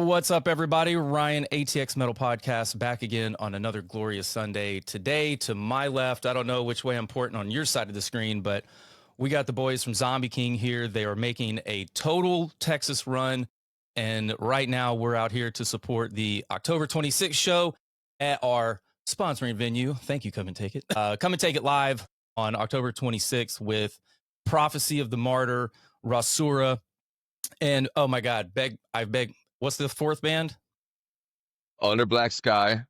What's up, everybody? Ryan, ATX Metal Podcast, back again on another glorious Sunday. Today, to my left, I don't know which way I'm pointing on your side of the screen, but we got the boys from ZombieKing here. They are making a total Texas run, and right now we're out here to support the October 26th show at our sponsoring venue. Thank you, Come and Take It. Come and Take It live on October 26th with Prophecy of the Martyr, Rasura, and oh my God, I beg. What's the fourth band? Under Black Sky.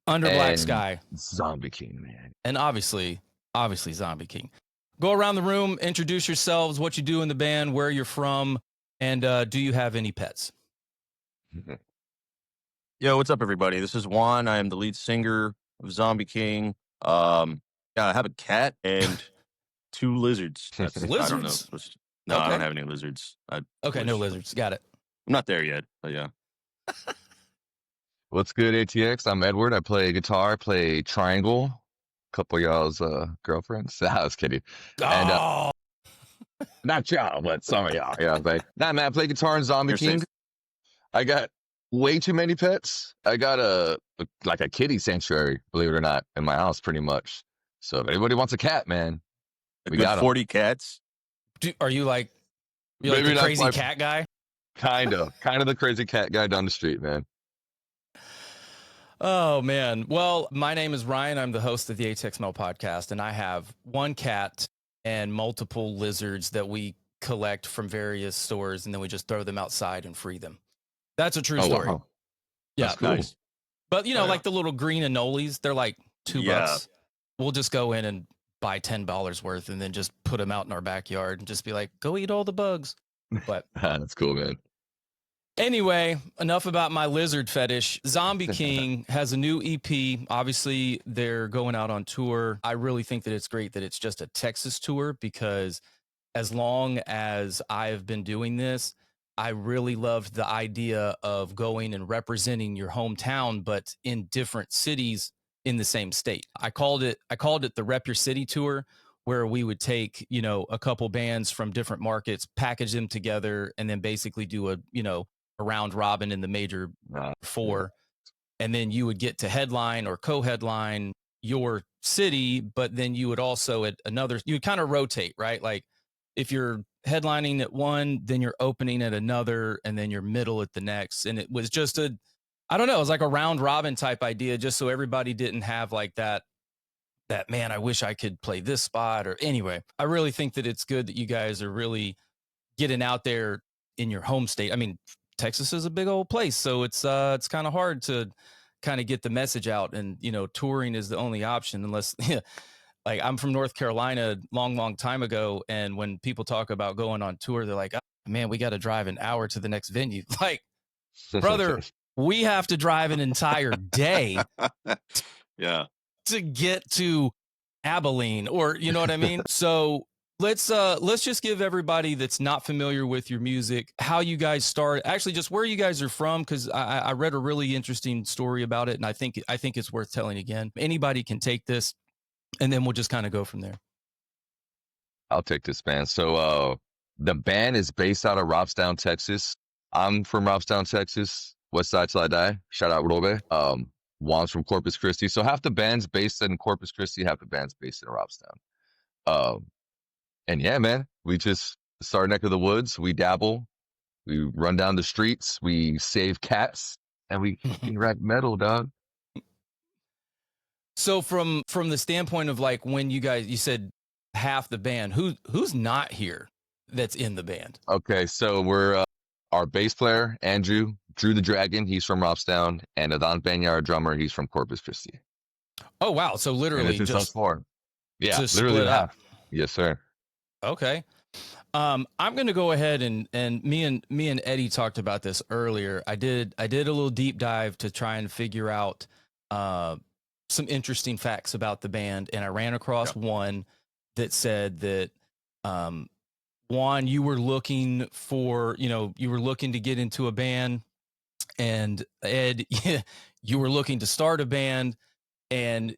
Under Black Sky. ZombieKing, man. And obviously ZombieKing. Go around the room, introduce yourselves, what you do in the band, where you're from, and do you have any pets? Yo, what's up, everybody? This is Juan. I am the lead singer of ZombieKing. I have a cat and two lizards. Lizards? I don't know. No, Okay. I don't have any lizards. Okay, no lizards. Got it. I'm not there yet, but yeah. What's good, ATX? I'm Edward. I play guitar, play triangle. A couple of y'all's girlfriends. I was kidding. Oh, And, not y'all, but some of y'all. Yeah, like, nah, man, I play guitar in ZombieKing. I got way too many pets. I got a kitty sanctuary, believe it or not, in my house, pretty much. So if anybody wants a cat, man, we got 40 cats. are you like the crazy cat guy? Kind of the crazy cat guy down the street, man. Oh, man. Well, my name is Ryan. I'm the host of the ATX Metal Podcast, and I have one cat and multiple lizards that we collect from various stores, and then we just throw them outside and free them. That's a true story. Wow. Yeah. That's cool. Nice. But, like the little green anoles, they're like $2. Yeah. We'll just go in and buy $10 worth and then just put them out in our backyard and just be like, go eat all the bugs. But That's cool, man. anyway, enough about my lizard fetish. ZombieKing has a new EP. Obviously, they're going out on tour. I really think that it's great that it's just a Texas tour, because as long as I've been doing this, I really loved the idea of going and representing your hometown, but in different cities in the same state. I called it the Rep Your City tour, where we would take, a couple bands from different markets, package them together, and then basically do a round robin in the major four. And then you would get to headline or co-headline your city, but then you would also you would kind of rotate, right? Like if you're headlining at one, then you're opening at another, and then you're middle at the next. And it was just it was like a round robin type idea, just so everybody didn't have like that, man, I wish I could play this spot. Or anyway, I really think that it's good that you guys are really getting out there in your home state. I mean, Texas is a big old place, so it's kind of hard to kind of get the message out, and touring is the only option unless like I'm from North Carolina long time ago, and when people talk about going on tour, they're like, oh, man, we got to drive an hour to the next venue. Like, brother, we have to drive an entire day Yeah. to get to Abilene, or you know what I mean? So let's just give everybody that's not familiar with your music how you guys started, actually just where you guys are from, because I read a really interesting story about it, and I think it's worth telling again. Anybody can take this, and then we'll just kind of go from there. I'll take this, man. So the band is based out of Robstown, Texas. I'm from Robstown, Texas. West side till I die. Shout out Robe. Juan's from Corpus Christi. So half the band's based in Corpus Christi, half the band's based in Robstown. And yeah, man, we just start neck of the woods. We dabble. We run down the streets. We save cats, and we rap metal, dog. So from the standpoint of like when you said half the band, who's not here that's in the band? Okay, so we're our bass player, Andrew, Drew the Dragon, he's from Robstown, and Adon Banya, our drummer, he's from Corpus Christi. Oh, wow. So literally just four. Yeah, just literally split half. up. Yes, sir. Okay. I'm going to go ahead and me and Eddie talked about this earlier. I did a little deep dive to try and figure out some interesting facts about the band, and I ran across one that said that Juan, you were looking to get into a band, and Ed, you were looking to start a band, and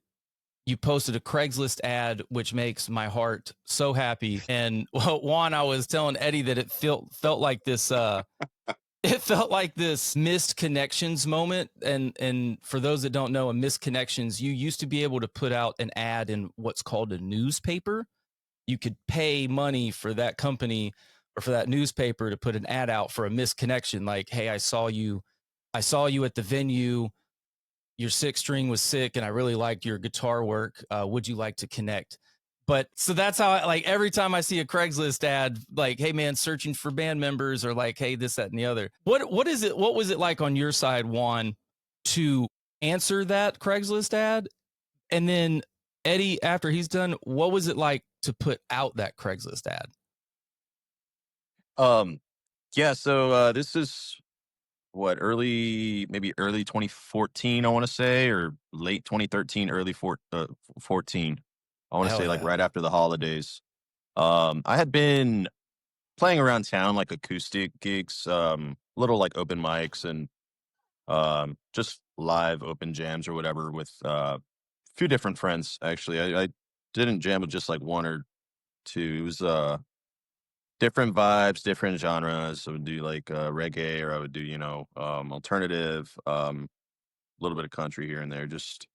you posted a Craigslist ad, which makes my heart so happy. And Juan, I was telling Eddie that it felt like this it felt like this missed connections moment. And for those that don't know, a missed connections, you used to be able to put out an ad in what's called a newspaper. You could pay money for that company or for that newspaper to put an ad out for a missed connection. Like, hey, I saw you at the venue. Your sixth string was sick and I really liked your guitar work. Would you like to connect? But so that's how like every time I see a Craigslist ad, like, hey man, searching for band members, or like, hey, this, that, and the other. What was it like on your side, Juan, to answer that Craigslist ad? And then Eddie, after he's done, what was it like to put out that Craigslist ad? Yeah, so this is what, maybe early 2014, I want to say, or late 2013, 14. I want to Hell say like yeah. right after the holidays. I had been playing around town, like acoustic gigs, little like open mics and just live open jams or whatever with a few different friends. Actually, I didn't jam with just like one or two. It was different vibes, different genres. I would do like reggae, or I would do alternative, a little bit of country here and there, just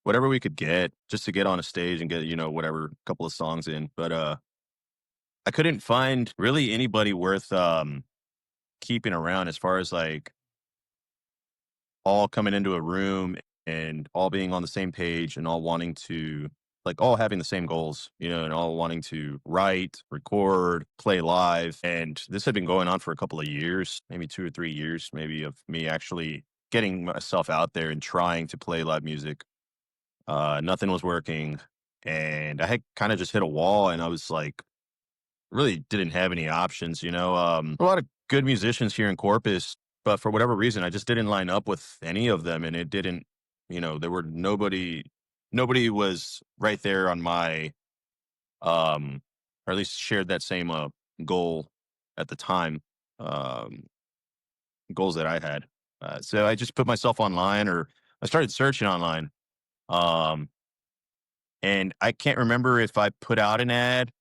whatever we could get, just to get on a stage and get whatever couple of songs in. But I couldn't find really anybody worth keeping around, as far as like all coming into a room and all being on the same page and all wanting to, like, all having the same goals, and all wanting to write, record, play live. And this had been going on for a couple of years, maybe 2 or 3 years, maybe, of me actually getting myself out there and trying to play live music. Nothing was working. And I had kind of just hit a wall, and I was like, really didn't have any options, a lot of good musicians here in Corpus, but for whatever reason, I just didn't line up with any of them. And it didn't, there were nobody was right there on my, or at least shared that same, goal at the time, um, goals that I had. So I just put myself online, or I started searching online. Um, and I can't remember if I put out an ad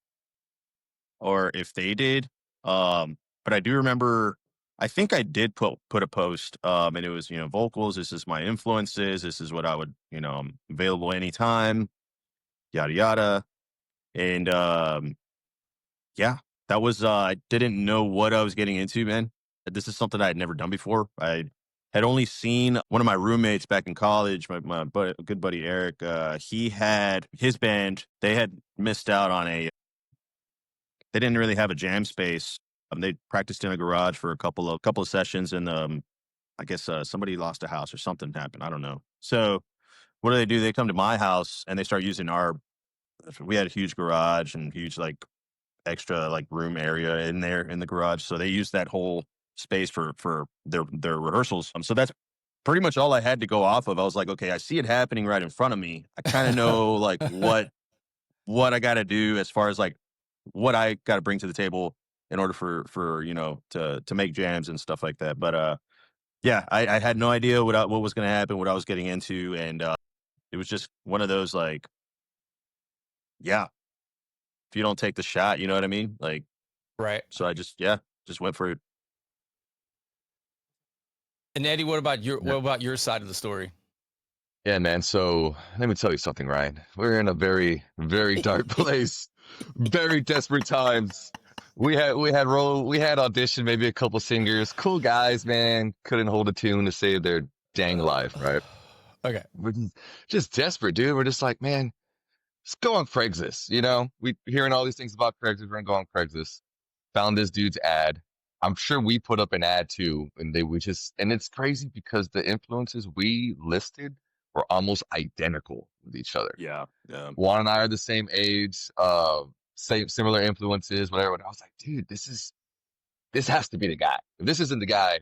or if they did. But I do remember, I think I did put a post, and it was, vocals. This is my influences. This is what I would, I'm available anytime, yada yada. And yeah, that was, I didn't know what I was getting into, man. This is something I had never done before. I had only seen one of my roommates back in college, my good buddy Eric. He had his band. They had missed out on they didn't really have a jam space. They practiced in a garage for a couple of sessions, and I guess somebody lost a house or something happened. I don't know. So what do? They come to my house and they start using our. We had a huge garage and huge like extra like room area in there in the garage, so they used that whole space for their rehearsals. So that's pretty much all I had to go off of. I was like, okay, I see it happening right in front of me. I kind of know like what I got to do, as far as like what I got to bring to the table in order for to make jams and stuff like that. But yeah, I had no idea what was going to happen, what I was getting into, and it was just one of those like, yeah, if you don't take the shot, you know what I mean? Like, Right. so I just went for it. And Eddie, what about your side of the story? Yeah, man. So let me tell you something, Ryan. We're in a very, very dark place, very desperate times. We had audition, maybe a couple singers, cool guys, man. Couldn't hold a tune to save their dang life, right? Okay. We're just desperate, dude. We're just like, man, let's go on Craigslist. We hearing all these things about Craigslist. We're gonna go on Craigslist. Found this dude's ad. I'm sure we put up an ad too, and and it's crazy because the influences we listed were almost identical with each other. Yeah, yeah. Juan and I are the same age, same similar influences, whatever. And I was like, dude, this has to be the guy. If this isn't the guy,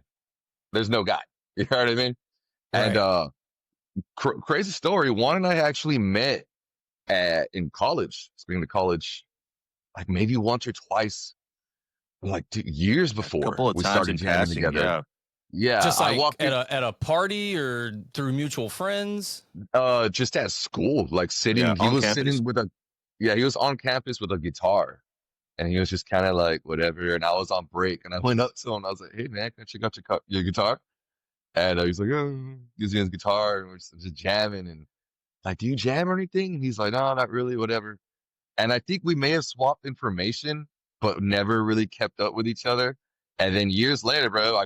there's no guy. You know what I mean? Right. And crazy story. Juan and I actually met in college. Speaking of college, like maybe once or twice, like years A before couple of we times started in jamming passing, together. yeah. Yeah, Just I like walked in, at a party or through mutual friends. just at school, like Yeah, he on was campus. sitting with he was on campus with a guitar. And he was just kind of like, whatever. And I was on break and I went up to him. I was like, hey, man, can I check out your guitar? And he's like, oh, gives me his guitar and we're just jamming. And like, do you jam or anything? And he's like, no, not really, whatever. And I think we may have swapped information, but never really kept up with each other. And then years later, bro, I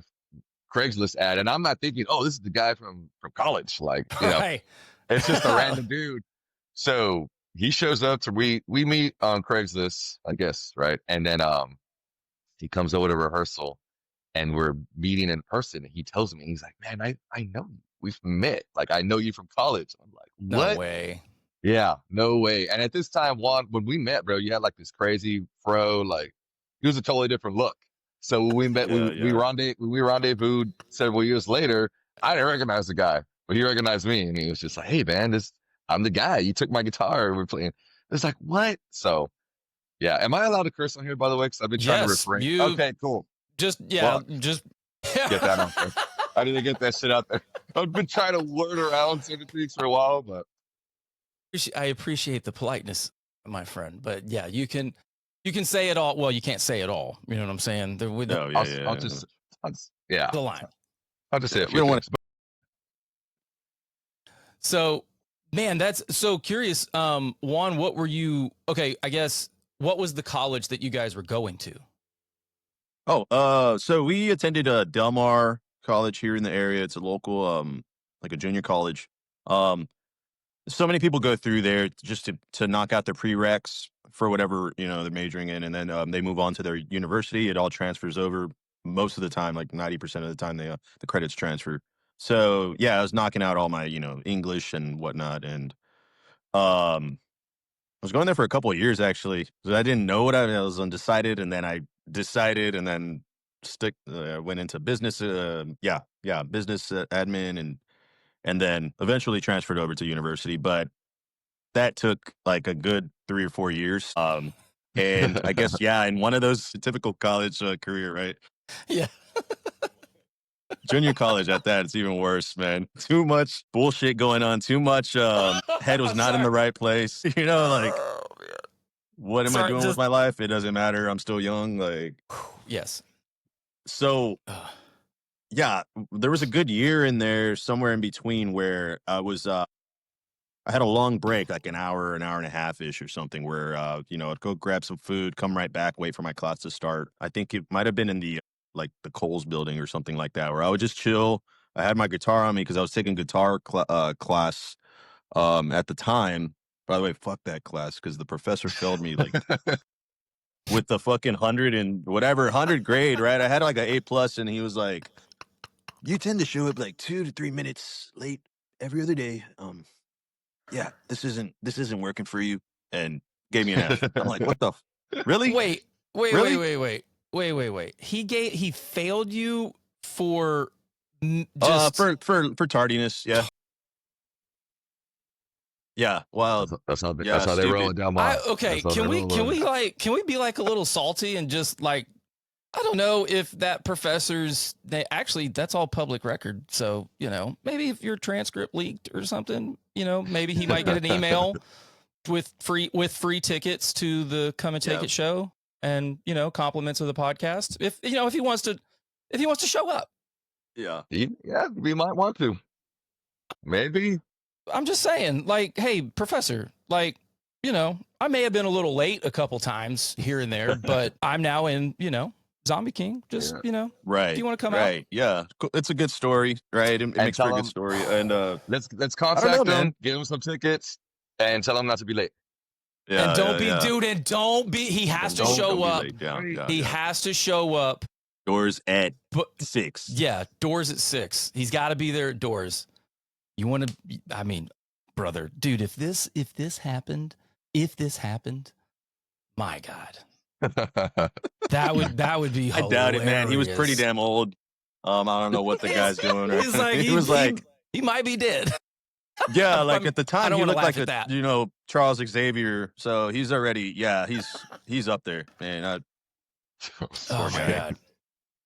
Craigslist ad, and I'm not thinking, oh, this is the guy from college. Like, Right. it's just a random dude. So he shows up to we meet on Craigslist, I guess, right? And then he comes over to rehearsal and we're meeting in person. And he tells me, he's like, man, I know you. We've met. Like, I know you from college. I'm like, what? No way. Yeah, no way. And at this time, Juan, when we met, bro, you had like this crazy fro, like he was a totally different look. So when we met, we rendezvoused several years later. I didn't recognize the guy, but he recognized me, and he was just like, "Hey, man, I'm the guy. You took my guitar. We're playing." It's like, what? So, yeah. Am I allowed to curse on here, by the way? Because I've been trying to refrain. Okay, cool. Just get that out there. I need to get that shit out there. I've been trying to learn around certain things for a while, but I appreciate the politeness, my friend. But yeah, you can say it all. Well, you can't say it all. You know what I'm saying? I'll just the line. I'll just say it. We don't want to. So, man, that's so curious. Juan, what were you? Okay, I guess what was the college that you guys were going to? Oh, so we attended Del Mar College here in the area. It's a local, like a junior college. So many people go through there just to knock out their prereqs for whatever, they're majoring in. And then they move on to their university. It all transfers over most of the time, like 90% of the time the credits transfer. So yeah, I was knocking out all my, English and whatnot. And I was going there for a couple of years actually. So I didn't know what I was undecided. And then I decided and then went into business. Business admin and then eventually transferred over to university. But that took like a good 3 or 4 years. And I guess, in one of those typical college career, right? Yeah. Junior college at that, it's even worse, man. Too much bullshit going on. Too much head was not in the right place. What am I doing with my life? It doesn't matter. I'm still young. Like, yes. So, yeah, there was a good year in there somewhere in between where I was, I had a long break, like an hour and a half ish or something where, I'd go grab some food, come right back, wait for my class to start. I think it might've been in the Coles building or something like that, where I would just chill. I had my guitar on me because I was taking guitar class, at the time. By the way, fuck that class because the professor failed me with the fucking 100 grade, right? I had like an A+ and he was like, you tend to show up like 2 to 3 minutes late every other day. Yeah, this isn't working for you, and gave me an F. I'm like, what the? Really? Wait. He failed you for just for tardiness. Yeah. Yeah. Well, that's how they roll it down. Okay. Can we be like a little salty and just like, I don't know if that professor's actually that's all public record. So, maybe if your transcript leaked or something, maybe he might get an email with free tickets to the Come and Take It show and, compliments of the podcast. If he wants to show up. Yeah. We might want to. Maybe. I'm just saying, like, hey, professor, like, I may have been a little late a couple times here and there, but I'm now in, ZombieKing, just right. Do you want to come out? Right, yeah, it's a good story, right? It makes for a good story, and let's contact them, give them some tickets, and tell them not to be late. Yeah, and don't be. He has to show up. He has to show up. Doors at 6. Yeah, doors at 6. He's got to be there at doors. You want to? I mean, brother, dude, if this happened, my God. that would be hilarious. I doubt it, man. He was pretty damn old. I don't know what the guy's doing. He's like, he might be dead. Yeah, like at the time he looked like Charles Xavier. So he's already, he's up there, man. Oh my God.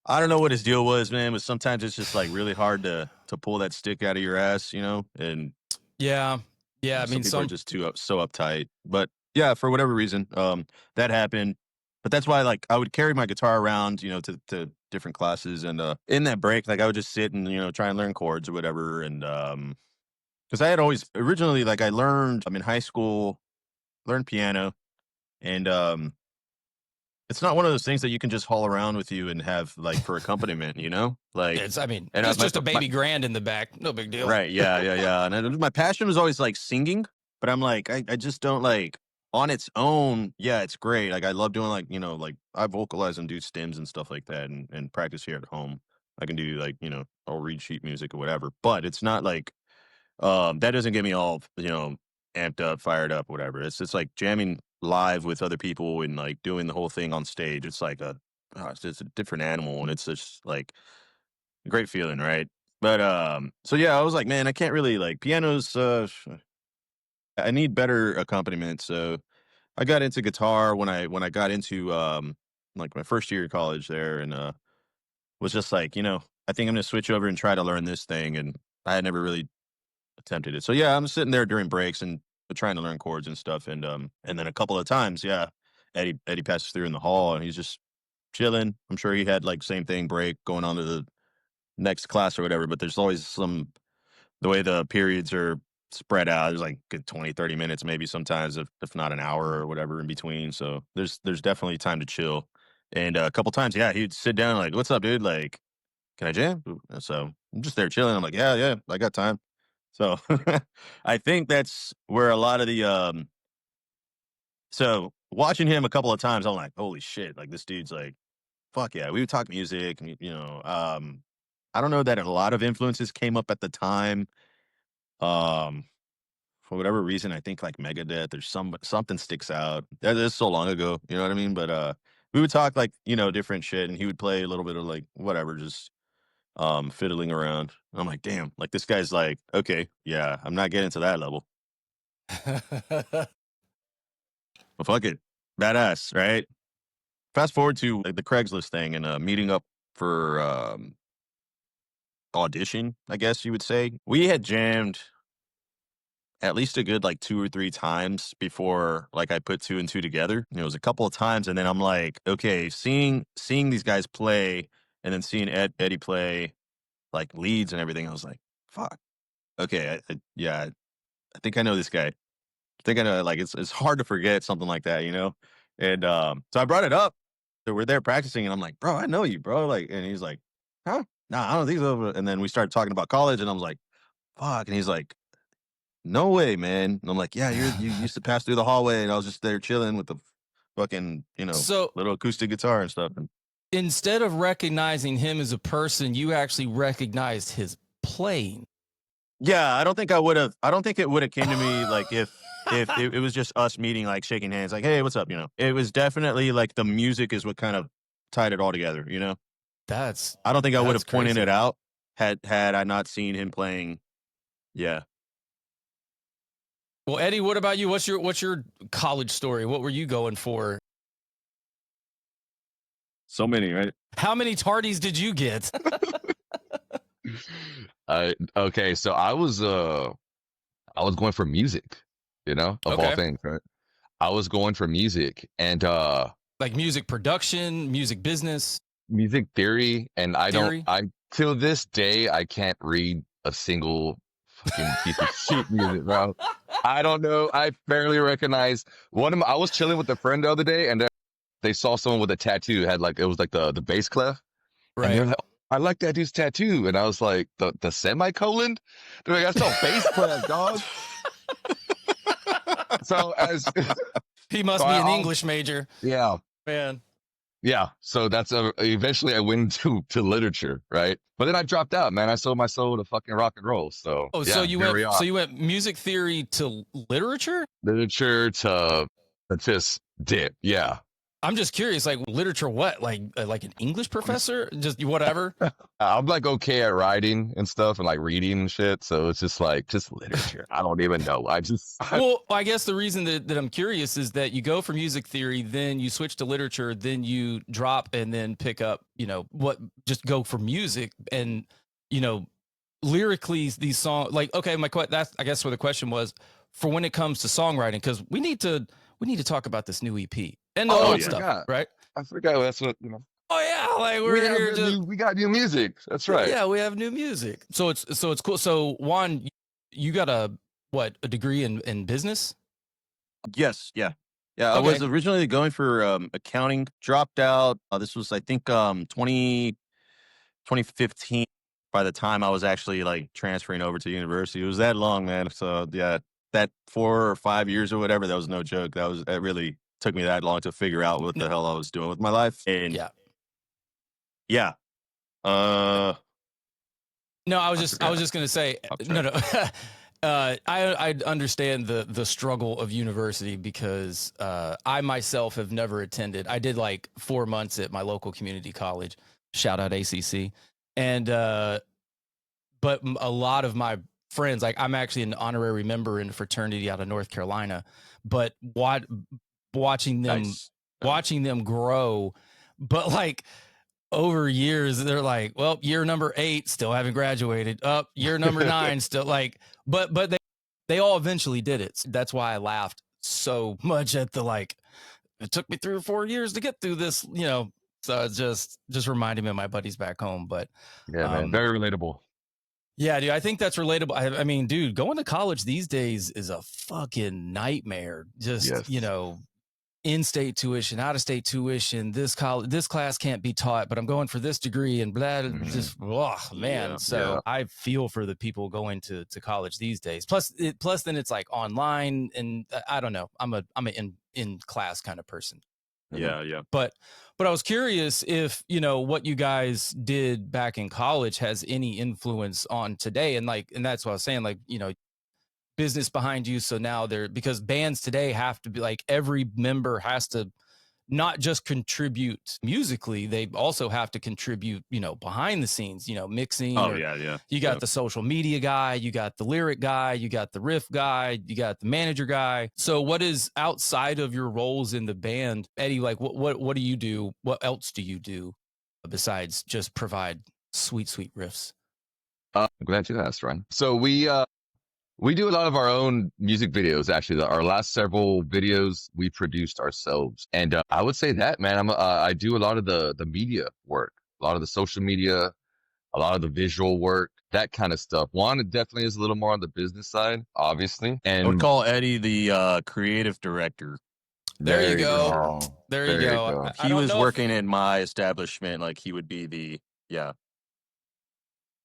I don't know what his deal was, man, but sometimes it's just like really hard to pull that stick out of your ass, and yeah. I mean, some people are just so uptight, but yeah, for whatever reason, that happened. but that's why like I would carry my guitar around, to different classes, and in that break, like I would just sit and try and learn chords or whatever, and because I had always originally like I learned, I'm in high school, learned piano, and it's not one of those things that you can just haul around with you and have like for accompaniment, like. I mean, And it's just a baby grand in the back. No big deal. Right. Yeah. And my passion was always like singing, but I'm like, I just don't like on its own. Yeah, it's great. Like I love doing like, like I vocalize and do stems and stuff like that, and practice here at home. I can do like, I'll read sheet music or whatever, but it's not like, that doesn't get me all, amped up, fired up, whatever. It's just like jamming live with other people and like doing the whole thing on stage. It's like it's a different animal, and it's just like a great feeling, right? But so yeah, I was like, man, I can't really like pianos. I need better accompaniment. So I got into guitar when I got into like my first year of college there, and was just like, I think I'm gonna switch over and try to learn this thing, and I had never really attempted it. So yeah, I'm sitting there during breaks and trying to learn chords and stuff, and then a couple of times, yeah, Eddie passes through in the hall, and he's just chilling. I'm sure he had like same thing, break, going on to the next class or whatever, but there's always the way the periods are spread out, there's like good 20, 30 minutes, maybe sometimes, if not an hour or whatever in between. So there's definitely time to chill. And a couple times, yeah, he'd sit down like, what's up, dude? Like, can I jam? So I'm just there chilling. I'm like, yeah, I got time. So I think that's where a lot of the so watching him a couple of times, I'm like, holy shit, like this dude's like, fuck yeah. We would talk music, and I don't know that a lot of influences came up at the time. Um, for whatever reason, I think like Megadeth or something sticks out. That is so long ago, you know what I mean? But we would talk like, different shit, and he would play a little bit of like whatever, just fiddling around. And I'm like, damn, like this guy's like, okay, yeah, I'm not getting to that level. But fuck it. Badass, right? Fast forward to like the Craigslist thing and meeting up for audition, I guess you would say. We had jammed at least a good like 2 or 3 times before like I put 2 and 2 together. It was a couple of times, and then I'm like, okay, seeing these guys play, and then seeing Eddie play like leads and everything, I was like, fuck. Okay, yeah, I think I know this guy. I think I know, like it's hard to forget something like that, And so I brought it up. So we're there practicing, and I'm like, bro, I know you, bro. Like, and he's like, huh? Nah, I don't think so. And then we started talking about college, and I was like, fuck. And he's like, no way, man. And I'm like, yeah, you used to pass through the hallway, and I was just there chilling with the fucking, So little acoustic guitar and stuff. And instead of recognizing him as a person, you actually recognized his playing. yeah, I don't think it would have came to me like if it was just us meeting, like shaking hands, like, hey, what's up? It was definitely like the music is what kind of tied it all together. I don't think I would have pointed it out had I not seen him playing. Yeah. Well, Eddie, what about you? What's your college story? What were you going for? So many, right? How many tardies did you get? Okay, so I was going for music, of all things, right? I was going for music, and like music production, music business, music theory, and I till this day I can't read a single fucking piece of sheet music, bro. I don't know. I barely recognize I was chilling with a friend the other day, and they saw someone with a tattoo. It was like the bass clef, right? And they're like, I like that dude's tattoo, and I was like, the semicolon. They're like, that's no bass clef, dog. So he must be an English major. Yeah, man. Yeah, so that's eventually I went to literature, right? But then I dropped out, man. I sold my soul to fucking rock and roll. So so you went music theory to literature to just dip. Yeah, I'm just curious, like literature, what, like an English professor, just whatever. I'm like okay at writing and stuff and like reading and shit. So it's just literature. I don't even know. Well, I guess the reason that I'm curious is that you go for music theory, then you switch to literature, then you drop and then pick up, just go for music and, lyrically these songs, like, okay, that's, I guess where the question was for when it comes to songwriting, because we need to talk about this new EP. and the Oh, old yeah. stuff, right? I forgot that's what Oh yeah, like we're here to we got new music. That's right. yeah, we have new music. So it's cool. So Juan, you got a degree in business? Yes, yeah. Yeah, I Okay. was originally going for accounting, dropped out. This was I think 2015 by the time I was actually like transferring over to university. It was that long, man. So yeah, that 4 or 5 years or whatever, that was no joke. It really took me that long to figure out what No, the hell I was doing with my life. And yeah. yeah, uh No, I I was forgot. just gonna say I'll no, try. no. I understand the struggle of university because I myself have never attended. I did like 4 months at my local community college. Shout out ACC, and but a lot of my friends, like I'm actually an honorary member in a fraternity out of North Carolina, but watching them Nice. watching them grow, but like over years, they're like, well, year number 8, still haven't graduated. Up, year number 9, still like, but they all eventually did it. That's why I laughed so much at the like. It took me 3 or 4 years to get through this, you know. So it's just reminding me of my buddies back home. But Yeah, man. Very relatable. yeah, dude, I think that's relatable. I mean, dude, going to college these days is a fucking nightmare. Just Yes. you know, in-state tuition, out-of-state tuition. This class can't be taught, but I'm going for this degree and blah. Just oh man. Yeah. So Yeah. I feel for the people going to college these days. Plus then it's like online, and I don't know. I'm a in class kind of person. Yeah. But I was curious if you know what you guys did back in college has any influence on today, and like, and that's what I was saying. Like, you know, business behind you. So now they're because bands today have to be like every member has to not just contribute musically, they also have to contribute, you know, behind the scenes, you know, mixing Oh or yeah. you got the social media guy, you got the lyric guy, you got the riff guy, you got the manager guy. So what is outside of your roles in the band, Eddie, like what do you do? What else do you do besides just provide sweet riffs? I'm glad you asked, Ryan. So we do a lot of our own music videos. Actually, our last several videos we produced ourselves, and I would say that, man, I do a lot of the media work, a lot of the social media, a lot of the visual work, that kind of stuff. Juan definitely is a little more on the business side, obviously, I would and call Eddie the creative director. There you go. There you There you go. go. I He don't was know working in my establishment, like he would be the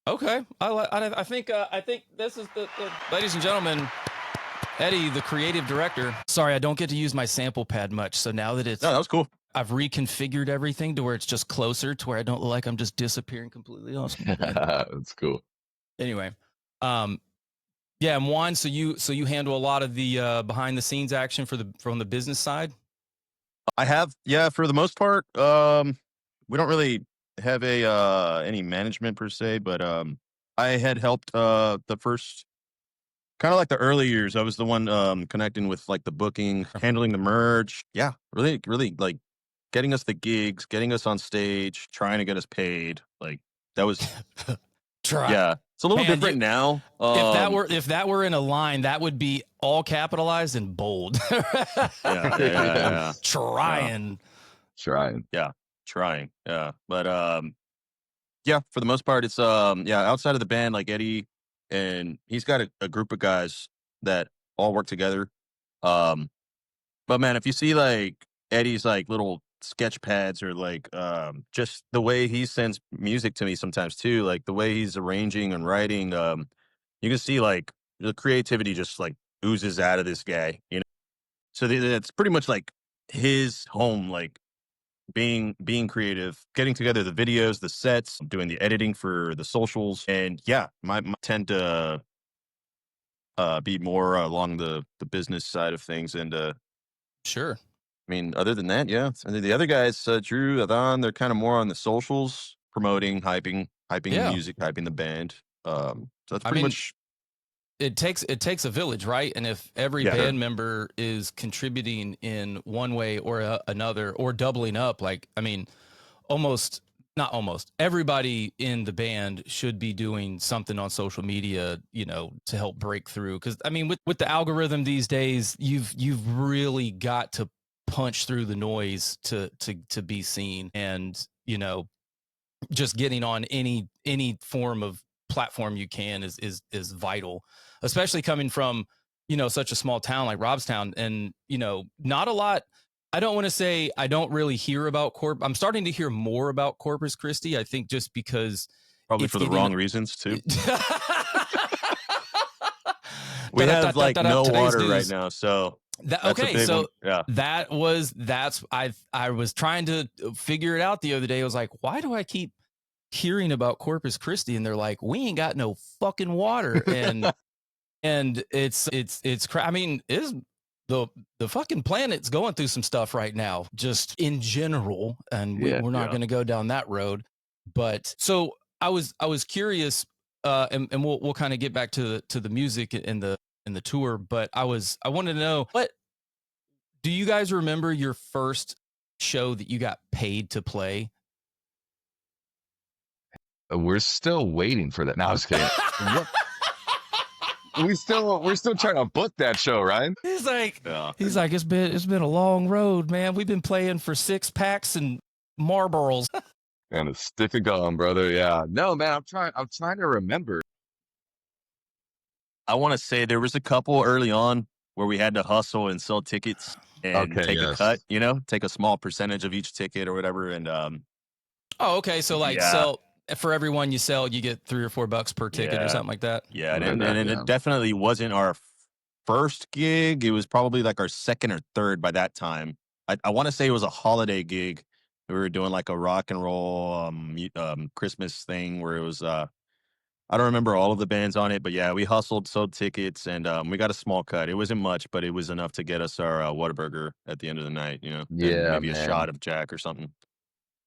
Okay, I think this is the ladies and gentlemen, Eddie, the creative director. Sorry, I don't get to use my sample pad much, so now that No, that was cool. I've reconfigured everything to where it's just closer to where I don't look like I'm just disappearing completely. Awesome. That's cool. Anyway, yeah, and Juan, so you handle a lot of the behind the scenes action from the business side. I have, yeah, for the most part. We don't really have a any management per se, but I had helped the first kind of like the early years. I was the one connecting with like the booking, handling the merge. Yeah, really like getting us the gigs, getting us on stage, trying to get us paid. Like that was Try. yeah. It's a little Man, different now. If that were in a line, that would be all capitalized and bold. Yeah. Trying. Trying. Yeah. But yeah, for the most part it's outside of the band, like Eddie, and he's got a group of guys that all work together. But man, if you see like Eddie's like little sketch pads or like just the way he sends music to me sometimes too, like the way he's arranging and writing, you can see like the creativity just like oozes out of this guy, you know. So it's pretty much like his home, like being creative, getting together the videos, the sets, doing the editing for the socials, and yeah, my tend to be more along the business side of things. And Sure. I mean, other than that, yeah. And then the other guys, Drew, Adhan, they're kind of more on the socials, promoting, hyping the Yeah. music, hyping the band. So that's I pretty mean, much. it takes a village, right? And if every Yeah. band member is contributing in one way or another, or doubling up, like I mean, not almost everybody in the band should be doing something on social media, you know, to help break through. Because I mean, with the algorithm these days, you've really got to punch through the noise to be seen. And, you know, just getting on any form of platform you can is vital, especially coming from, you know, such a small town like Robstown. And, you know, not a lot. I don't want to say I don't really hear about I'm starting to hear more about Corpus Christi. I think just because Probably it's for the getting wrong reasons too. We Da-da-da-da-da-da, have like no today's water right news. now, so That, that's a okay, big so one. Yeah. that's I was trying to figure it out the other day. I was like, why do I keep hearing about Corpus Christi? And they're like, we ain't got no fucking water. And I mean, is the fucking planet's going through some stuff right now, just in general, and we're not going to go down that road. But so I was curious, and we'll kind of get back to the music and the tour. But I wanted to know, what do you guys remember your first show that you got paid to play? We're still waiting for that. No, I was kidding. We're still trying to book that show, right? He's like, it's been a long road, man. We've been playing for 6-packs and Marlboros. And a stick of gum, brother. Yeah. No, man, I'm trying to remember. I want to say there was a couple early on where we had to hustle and sell tickets and take a cut, you know, take a small percentage of each ticket or whatever. And oh, okay. So like sell for everyone you sell, you get $3 or $4 per ticket or something like that. Yeah, and it definitely wasn't our first gig. It was probably like our second or third by that time. I want to say it was a holiday gig. We were doing like a rock and roll Christmas thing where it was I don't remember all of the bands on it, but yeah, we hustled, sold tickets, and we got a small cut. It wasn't much, but it was enough to get us our Whataburger at the end of the night, you know, and maybe a shot of Jack or something.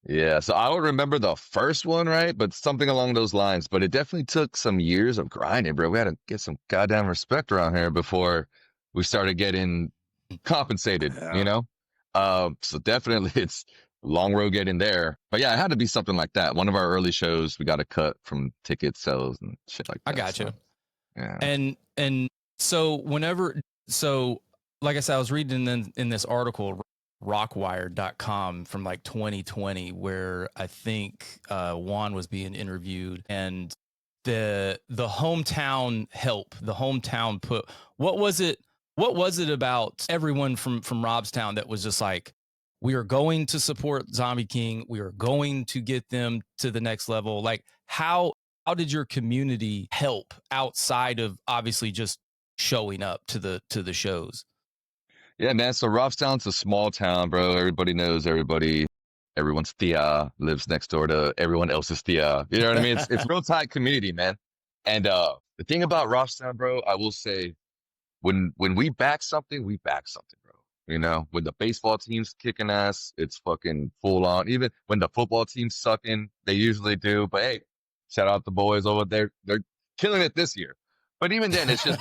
Yeah, so I would remember the first one, right? But something along those lines. But it definitely took some years of grinding, bro. We had to get some goddamn respect around here before we started getting compensated, you know? So definitely it's a long road getting there. But yeah, it had to be something like that. One of our early shows, we got a cut from ticket sales and shit like that. I got you. Yeah. And so like I said, I was reading in this article, rockwire.com, from like 2020, where I think Juan was being interviewed, and the hometown help, the hometown put, what was it about everyone from Robstown that was just like, we are going to support ZombieKing, we are going to get them to the next level? Like, how did your community help outside of obviously just showing up to the shows? Yeah, man. So Robstown's a small town, bro. Everybody knows everybody. Everyone's Thea lives next door to everyone else's Thea. You know what I mean? It's real tight community, man. And the thing about Robstown, bro, I will say, when we back something, we back something, bro. You know, when the baseball team's kicking ass, it's fucking full on. Even when the football team's sucking, they usually do. But hey, shout out the boys over there. They're killing it this year. But even then, it's just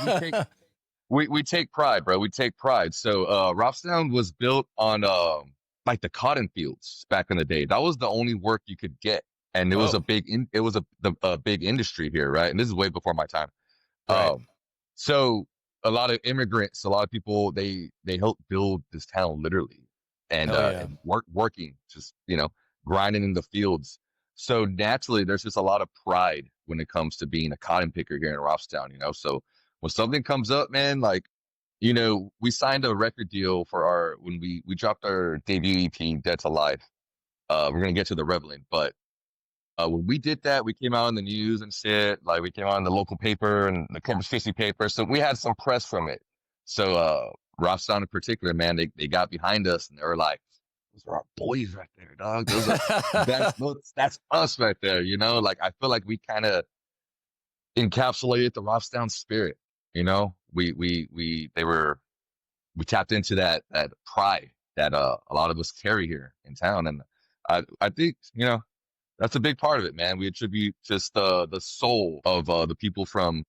we take pride, bro. We take pride. So Robstown was built on like the cotton fields back in the day. That was the only work you could get, and it was a big big industry here, right? And this is way before my time. Right. So a lot of immigrants, a lot of people, they helped build this town literally, and working, just, you know, grinding in the fields. So naturally, there's just a lot of pride when it comes to being a cotton picker here in Robstown, you know. So when something comes up, man, like, you know, we signed a record deal for when we dropped our debut EP, Dead to Life. We're gonna get to the Reveling, but when we did that, we came out in the news and shit. Like, we came out in the local paper and the Corpus Christi paper, so we had some press from it. So Robstown in particular, man, they got behind us and they were like, "Those are our boys right there, dog. Those are that's us right there." You know, like, I feel like we kind of encapsulated the Robstown spirit. You know, we tapped into that pride that a lot of us carry here in town, and I think, you know, that's a big part of it, man. We attribute just the soul of the people from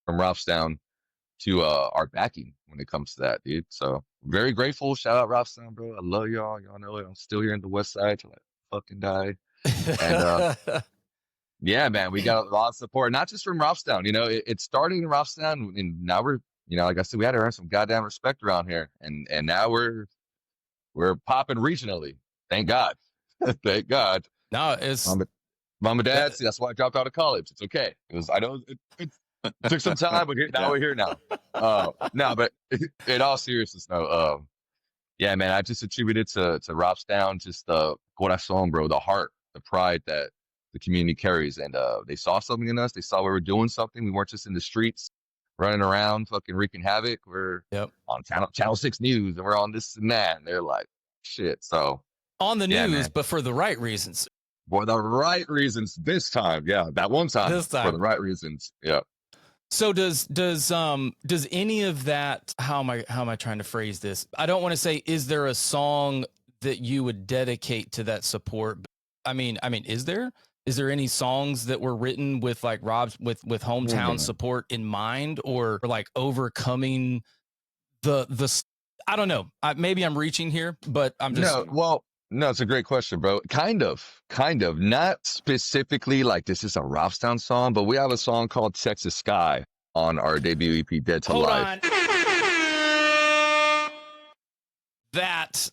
Robstown to our backing when it comes to that, dude. So very grateful. Shout out Robstown, bro. I love y'all. Y'all know it. I'm still here in the West Side till I fucking die. And yeah, man, we got a lot of support, not just from Robstown. You know, it started in Robstown, and now we're, you know, like I said, we had to earn some goddamn respect around here, and now we're we're popping regionally. Thank God. Thank God. No, it's Mom and dad, that, see, that's why I dropped out of college. It's okay. I know it took some time, but now we're here now. No, but in all seriousness, no. Yeah, man, I just attribute it to Robstown, just what I saw him, bro, the heart, the pride that the community carries, and they saw something in us. They saw we were doing something. We weren't just in the streets running around, fucking wreaking havoc. We're yep. on Channel 6 News, and we're on this and that. And they're like, shit. So On the yeah, news, man, but for the right reasons. for the right reasons this time. Yeah, that one time This time. for the right reasons. Yeah. So does any of that, how am I trying to phrase this? I don't want to say, is there a song that you would dedicate to that support? I mean, is there any songs that were written with like Rob's with hometown support in mind, or like overcoming the I don't know. Maybe I'm reaching here, but I'm just No, it's a great question, bro. Kind of. Not specifically like this is a Robstown song, but we have a song called Texas Sky on our debut EP, Dead to hold Life. on. That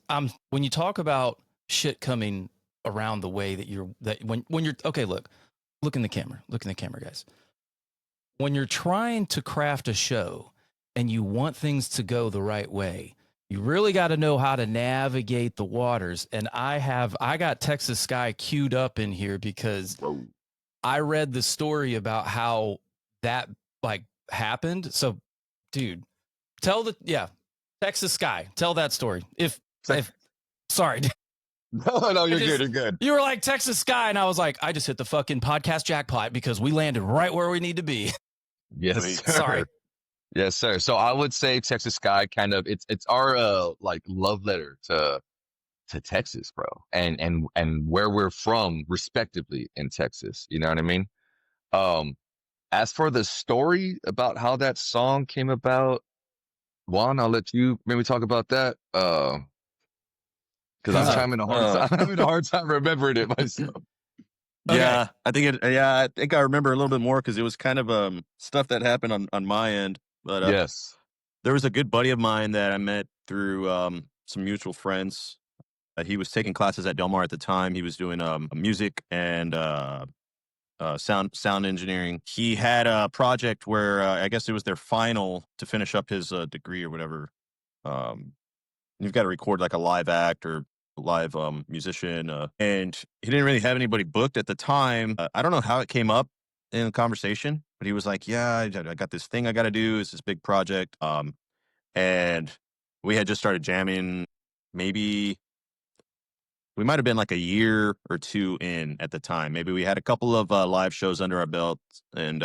when you talk about shit coming around the way that when you're okay, look in the camera, guys. When you're trying to craft a show and you want things to go the right way, you really got to know how to navigate the waters. And I got Texas Sky queued up in here because I read the story about how that like happened. So, dude, Texas Sky, tell that story. If sorry. No, you're good. You were like Texas Sky, and I was like, I just hit the fucking podcast jackpot because we landed right where we need to be. Yes, sir. Sorry. Yes, sir. So I would say Texas Sky kind of it's our like love letter to Texas, bro, and where we're from, respectively, in Texas. You know what I mean? As for the story about how that song came about, Juan, I'll let you maybe talk about that. Because I'm having a hard time remembering it myself. Okay. Yeah, I think I remember a little bit more because it was kind of stuff that happened on my end. But yes, there was a good buddy of mine that I met through some mutual friends. He was taking classes at Del Mar at the time. He was doing music and sound engineering. He had a project where I guess it was their final to finish up his degree or whatever. You've got to record like a live act or live musician, and he didn't really have anybody booked at the time. I don't know how it came up in the conversation, but he was like, "Yeah, I got this thing I got to do. It's this big project." And we had just started jamming. Maybe we might have been like a year or two in at the time. Maybe we had a couple of live shows under our belt, and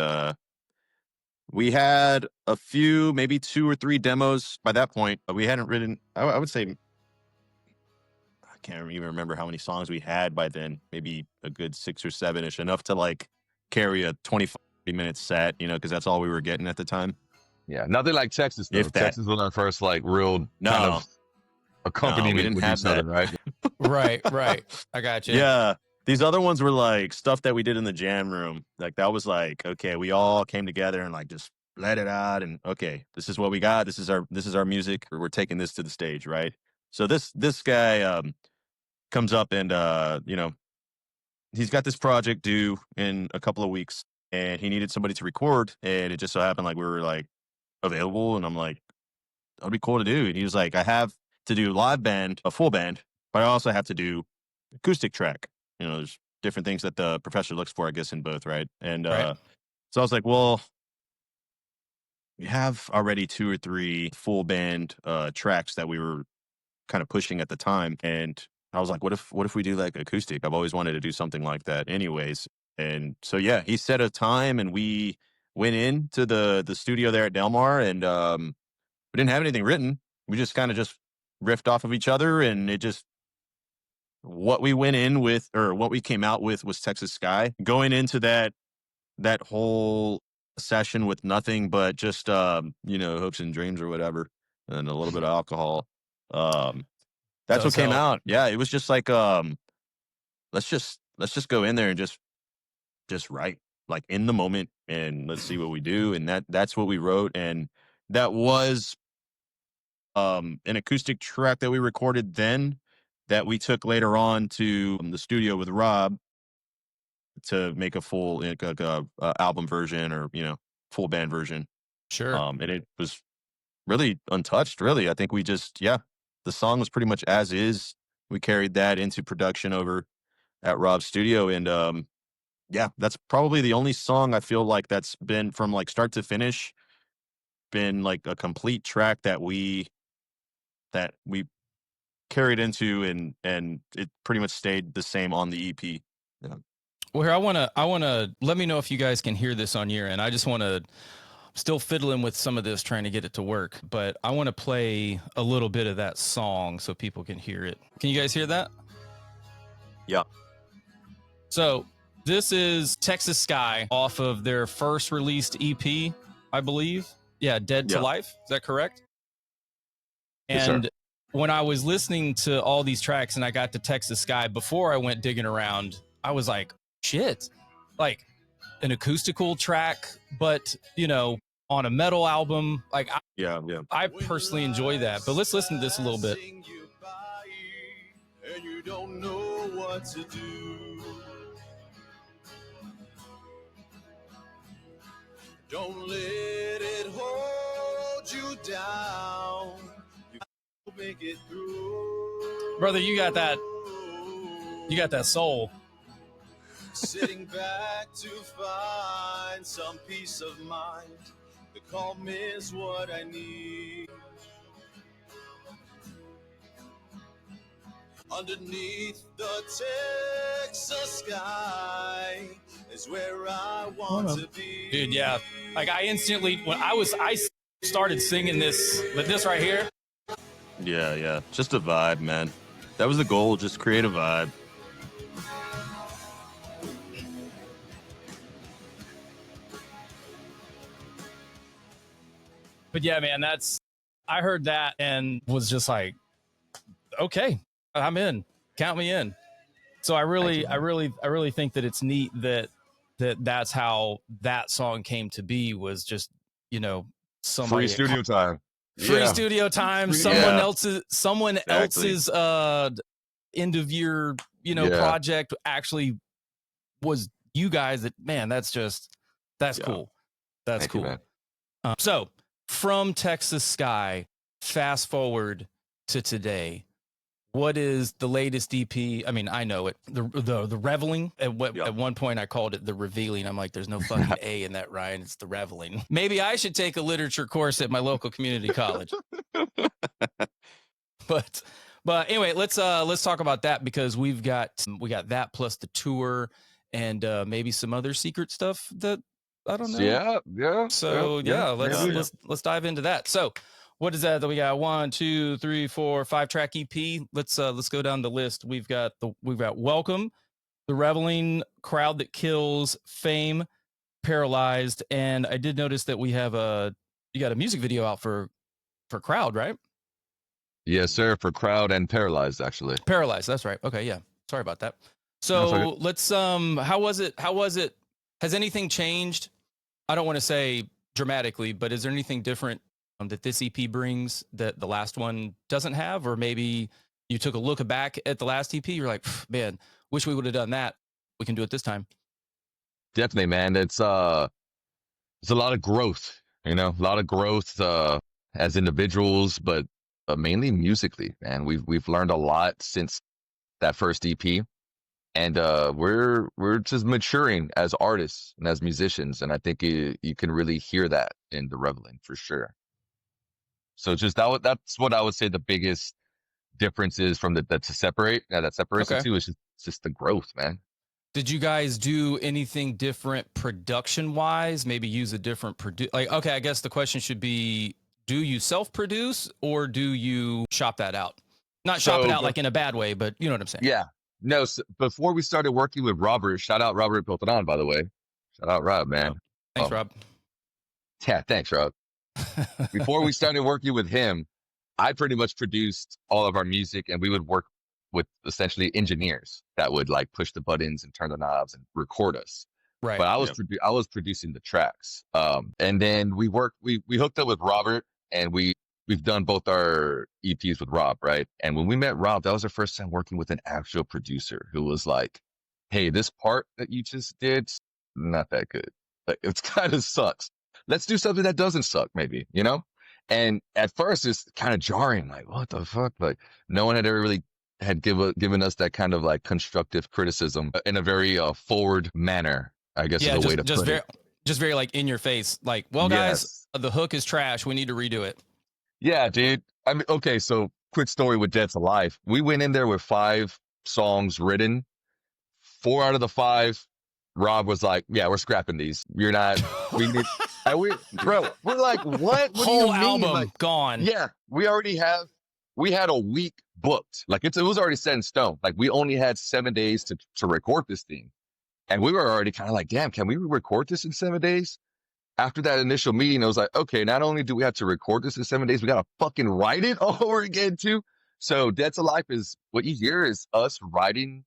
we had a few, maybe 2 or 3 demos by that point. But we hadn't written. I would say. I can't even remember how many songs we had by then. Maybe a good 6 or 7-ish, enough to like carry a 25-minute set, because that's all we were getting at the time. Yeah, nothing like Texas though. Texas was our first like real kind of accompaniment we didn't with have each that. Other, right? right. I got you. Yeah, these other ones were like stuff that we did in the jam room. Like that was like, okay, we all came together and like just let it out, and okay, this is what we got. This is our music. We're taking this to the stage, right? So this guy comes up and he's got this project due in a couple of weeks, and he needed somebody to record, and it just so happened like we were like available, and I'm like, that'd be cool to do. And he was like, I have to do live band, a full band, but I also have to do acoustic track. There's different things that the professor looks for, I guess, in both, right? And so I was like, well, we have already 2 or 3 full band tracks that we were kind of pushing at the time, and I was like, what if we do like acoustic? I've always wanted to do something like that anyways. And so yeah, he set a time and we went into the studio there at Del Mar, and we didn't have anything written. We just kind of just riffed off of each other, and it just what we went in with, or what we came out with, was Texas Sky. Going into that whole session with nothing but just hopes and dreams or whatever, and a little bit of alcohol. That's what came out. Yeah, it was just like let's just go in there and just write like in the moment, and let's see what we do. And that's what we wrote, and that was an acoustic track that we recorded then that we took later on to the studio with Rob to make a full album version, or full band version. Sure. And it was really untouched. Really, I think we just the song was pretty much as is. We carried that into production over at Rob's studio, and that's probably the only song I feel like that's been from like start to finish, been like a complete track that we carried into, and it pretty much stayed the same on the EP. Yeah. Well, here, I wanna let me know if you guys can hear this on your end. I just wanna still fiddling with some of this, trying to get it to work, but I want to play a little bit of that song so people can hear it. Can you guys hear that? Yeah. So this is Texas Sky off of their first released EP, I believe. Yeah, Dead to Life. Is that correct? And Yes, when I was listening to all these tracks and I got to Texas Sky, before I went digging around, I was like, shit, like an acoustical track, but on a metal album. Like, I personally enjoy that. But let's listen to this a little bit. And you don't know what to do. Don't let it hold you down. You make it through. Brother, you got that soul. Sitting back to find some peace of mind. The calm is what I need. Underneath the Texas sky is where I want to be. Dude, yeah. Like, I instantly, when I started singing this, but this right here. Yeah. Just a vibe, man. That was the goal, just create a vibe. But yeah, man, I heard that and was just like, okay, I'm in. Count me in. So I really think that it's neat that's how that song came to be, was just, somebody free studio time. Studio time. Someone else's end of year, project actually was you guys. That's cool. That's Thank cool. You, So from Texas Sky, fast forward to today. What is the latest EP? I mean, I know it. The Reveling. At one point, I called it the Reveling. I'm like, there's no fucking A in that, Ryan. It's the Reveling. Maybe I should take a literature course at my local community college. But anyway, let's talk about that, because we got that plus the tour and maybe some other secret stuff that I don't know. Yeah. So let's dive into that. So, what is that we got? 1, 2, 3, 4, 5 track EP. Let's go down the list. We've got Welcome, The Reveling, Crowd That Kills, Fame, Paralyzed, and I did notice that you got a music video out for Crowd, right? Yes, sir. For Crowd and Paralyzed, actually. Paralyzed. That's right. Okay, yeah. Sorry about that. So let's how was it? Has anything changed? I don't want to say dramatically, but is there anything different that this EP brings that the last one doesn't have? Or maybe you took a look back at the last EP, you're like, man, wish we would have done that. We can do it this time. Definitely, man. It's a lot of growth, a lot of growth as individuals, but mainly musically, man. We've learned a lot since that first EP. And we're just maturing as artists and as musicians, and I think you can really hear that in the Reveling for sure. So just that's what I would say the biggest difference is from that separates the two. Is just the growth, man. Did you guys do anything different production wise? Maybe use a different I guess the question should be: do you self produce or do you shop that out? Not shop it out like in a bad way, but you know what I'm saying. Yeah. No, so before we started working with Robert, shout out Robert built it on, by the way. Shout out Rob, man. Thanks, Rob. Yeah, thanks, Rob. Before we started working with him, I pretty much produced all of our music, and we would work with essentially engineers that would like push the buttons and turn the knobs and record us. Right. But I was producing the tracks. And then we hooked up with Robert, and we we've done both our EPs with Rob, right? And when we met Rob, that was our first time working with an actual producer who was like, hey, this part that you just did, not that good. Like, it's kind of sucks. Let's do something that doesn't suck, maybe, you know? And at first it's kind of jarring, like, what the fuck? Like, no one had ever really had given us that kind of like constructive criticism in a very forward manner, I guess Yeah, is the way to just put very it. just very like in your face. Like, well, guys, Yes. the hook is trash. We need to redo it. Yeah, dude. I mean, okay, so quick story with Dead's Alive. We went in there with 5 songs written. 4 out of the 5, Rob was like, yeah, we're scrapping these. You're not, we need, and bro, we're like, what? What do you Whole mean? album Like, gone. yeah, we had a week booked. Like, it was already set in stone. Like, we only had 7 days to record this thing. And we were already kind of like, damn, can we record this in 7 days? After that initial meeting, I was like, okay, not only do we have to record this in 7 days, we got to fucking write it all over again too. So Dead's Alive is what you hear is us recording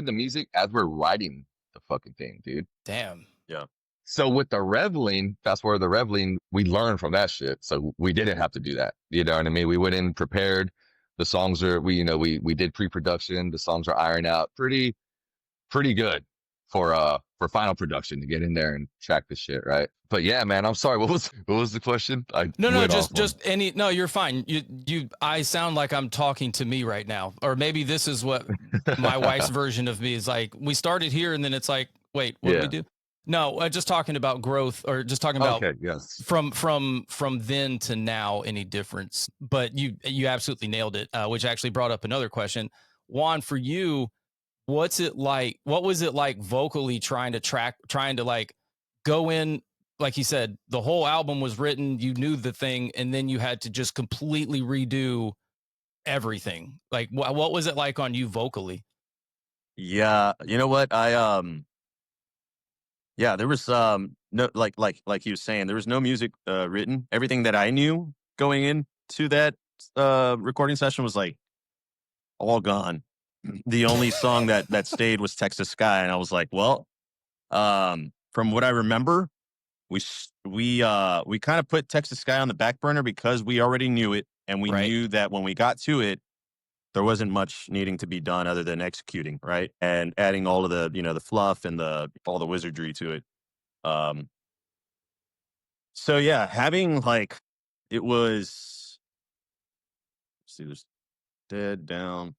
the music as we're writing the fucking thing, dude. Damn. Yeah. So with the Reveling, fast forward the Reveling, we learned from that shit. So we didn't have to do that. You know what I mean? We went in prepared. The songs are, we did pre-production. The songs are ironed out pretty good for final production to get in there and track the shit, right? But yeah, man, I'm sorry. What was the question? No, just any. No, you're fine. I sound like I'm talking to me right now, or maybe this is what my wife's version of me is like. We started here, and then it's like, wait, what did we do? No, just talking about growth, or just talking about from then to now, any difference. But you absolutely nailed it, which actually brought up another question, Juan, for you. What was it like vocally trying to like go in, like he said, the whole album was written, you knew the thing, and then you had to just completely redo everything. Like, what was it like on you vocally? Yeah, you know what? Yeah, there was no, like he was saying, there was no music written. Everything that I knew going into that recording session was like all gone. The only song that stayed was Texas Sky, and I was like, well, from what I remember, we kind of put Texas Sky on the back burner because we already knew it, and we knew that when we got to it, there wasn't much needing to be done other than executing, right, and adding all of the the fluff and all the wizardry to it. So yeah, having like it was. Let's see, there's Dead down.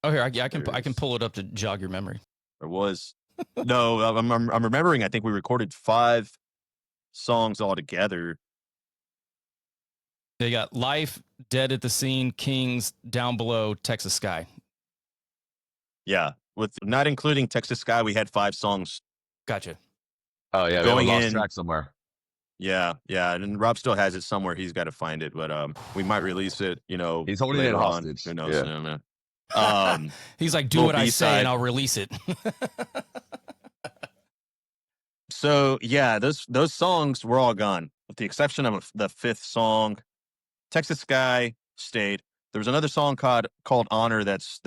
Oh, here I can pull it up to jog your memory. There was no. I'm remembering. I think we recorded 5 songs all together. They got Life, Dead at the Scene, Kings, Down Below, Texas Sky. Yeah, with not including Texas Sky, we had 5 songs. Gotcha. Oh yeah, going we have a lost in track somewhere. Yeah, and Rob still has it somewhere. He's got to find it, but we might release it. He's holding it hostage. Who knows? Yeah. Man. He's like, do what I say, and I'll release it. So yeah, those songs were all gone, with the exception of the 5th song. Texas Sky stayed. There was another song called Honor that's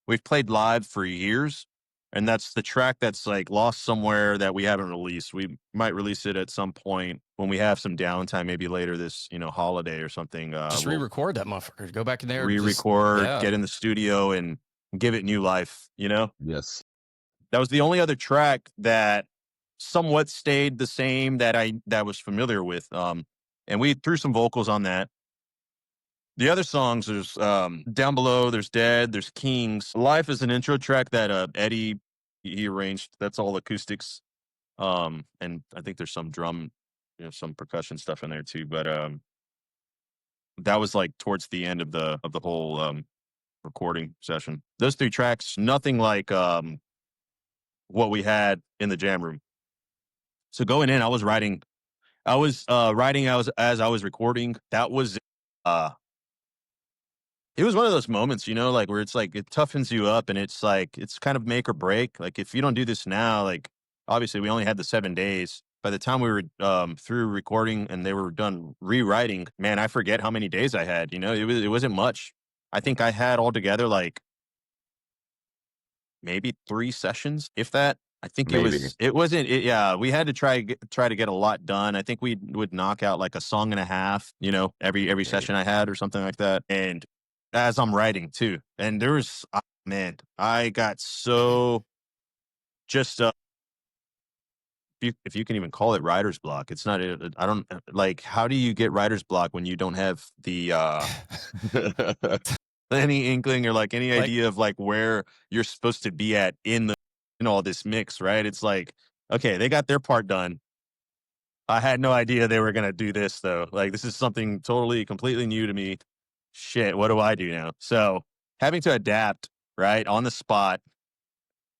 we've played live for years, and that's the track that's like lost somewhere that we haven't released. We might release it at some point when we have some downtime, maybe later this holiday or something. Just re-record that motherfucker. Go back in there. Re-record, get in the studio, and give it new life. Yes. That was the only other track that somewhat stayed the same that I was familiar with. And we threw some vocals on that. The other songs, there's Down Below, there's Dead, there's Kings. Life is an intro track that Eddie he arranged. That's all acoustics. And I think there's some drum, some percussion stuff in there too. But that was like towards the end of the whole recording session. Those 3 tracks, nothing like what we had in the jam room. So going in, I was writing as I was recording. That was it was one of those moments, like where it's like it toughens you up, and it's like it's kind of make or break. Like if you don't do this now, like obviously we only had the 7 days. By the time we were through recording and they were done rewriting, man, I forget how many days I had. It wasn't much. I think I had altogether like maybe 3 sessions, if that. I think Maybe. it wasn't it, yeah, we had to try to get a lot done. I think we would knock out like a song and a half, every session I had or something like that. And as I'm writing too. And there was man, I got so just if you can even call it writer's block. It's not I don't like how do you get writer's block when you don't have the any inkling or like any Like- idea of like where you're supposed to be at in all this mix, right? It's like, okay, they got their part done. I had no idea they were gonna do this though. Like this is something totally, completely new to me. Shit, what do I do now? So having to adapt, right, on the spot.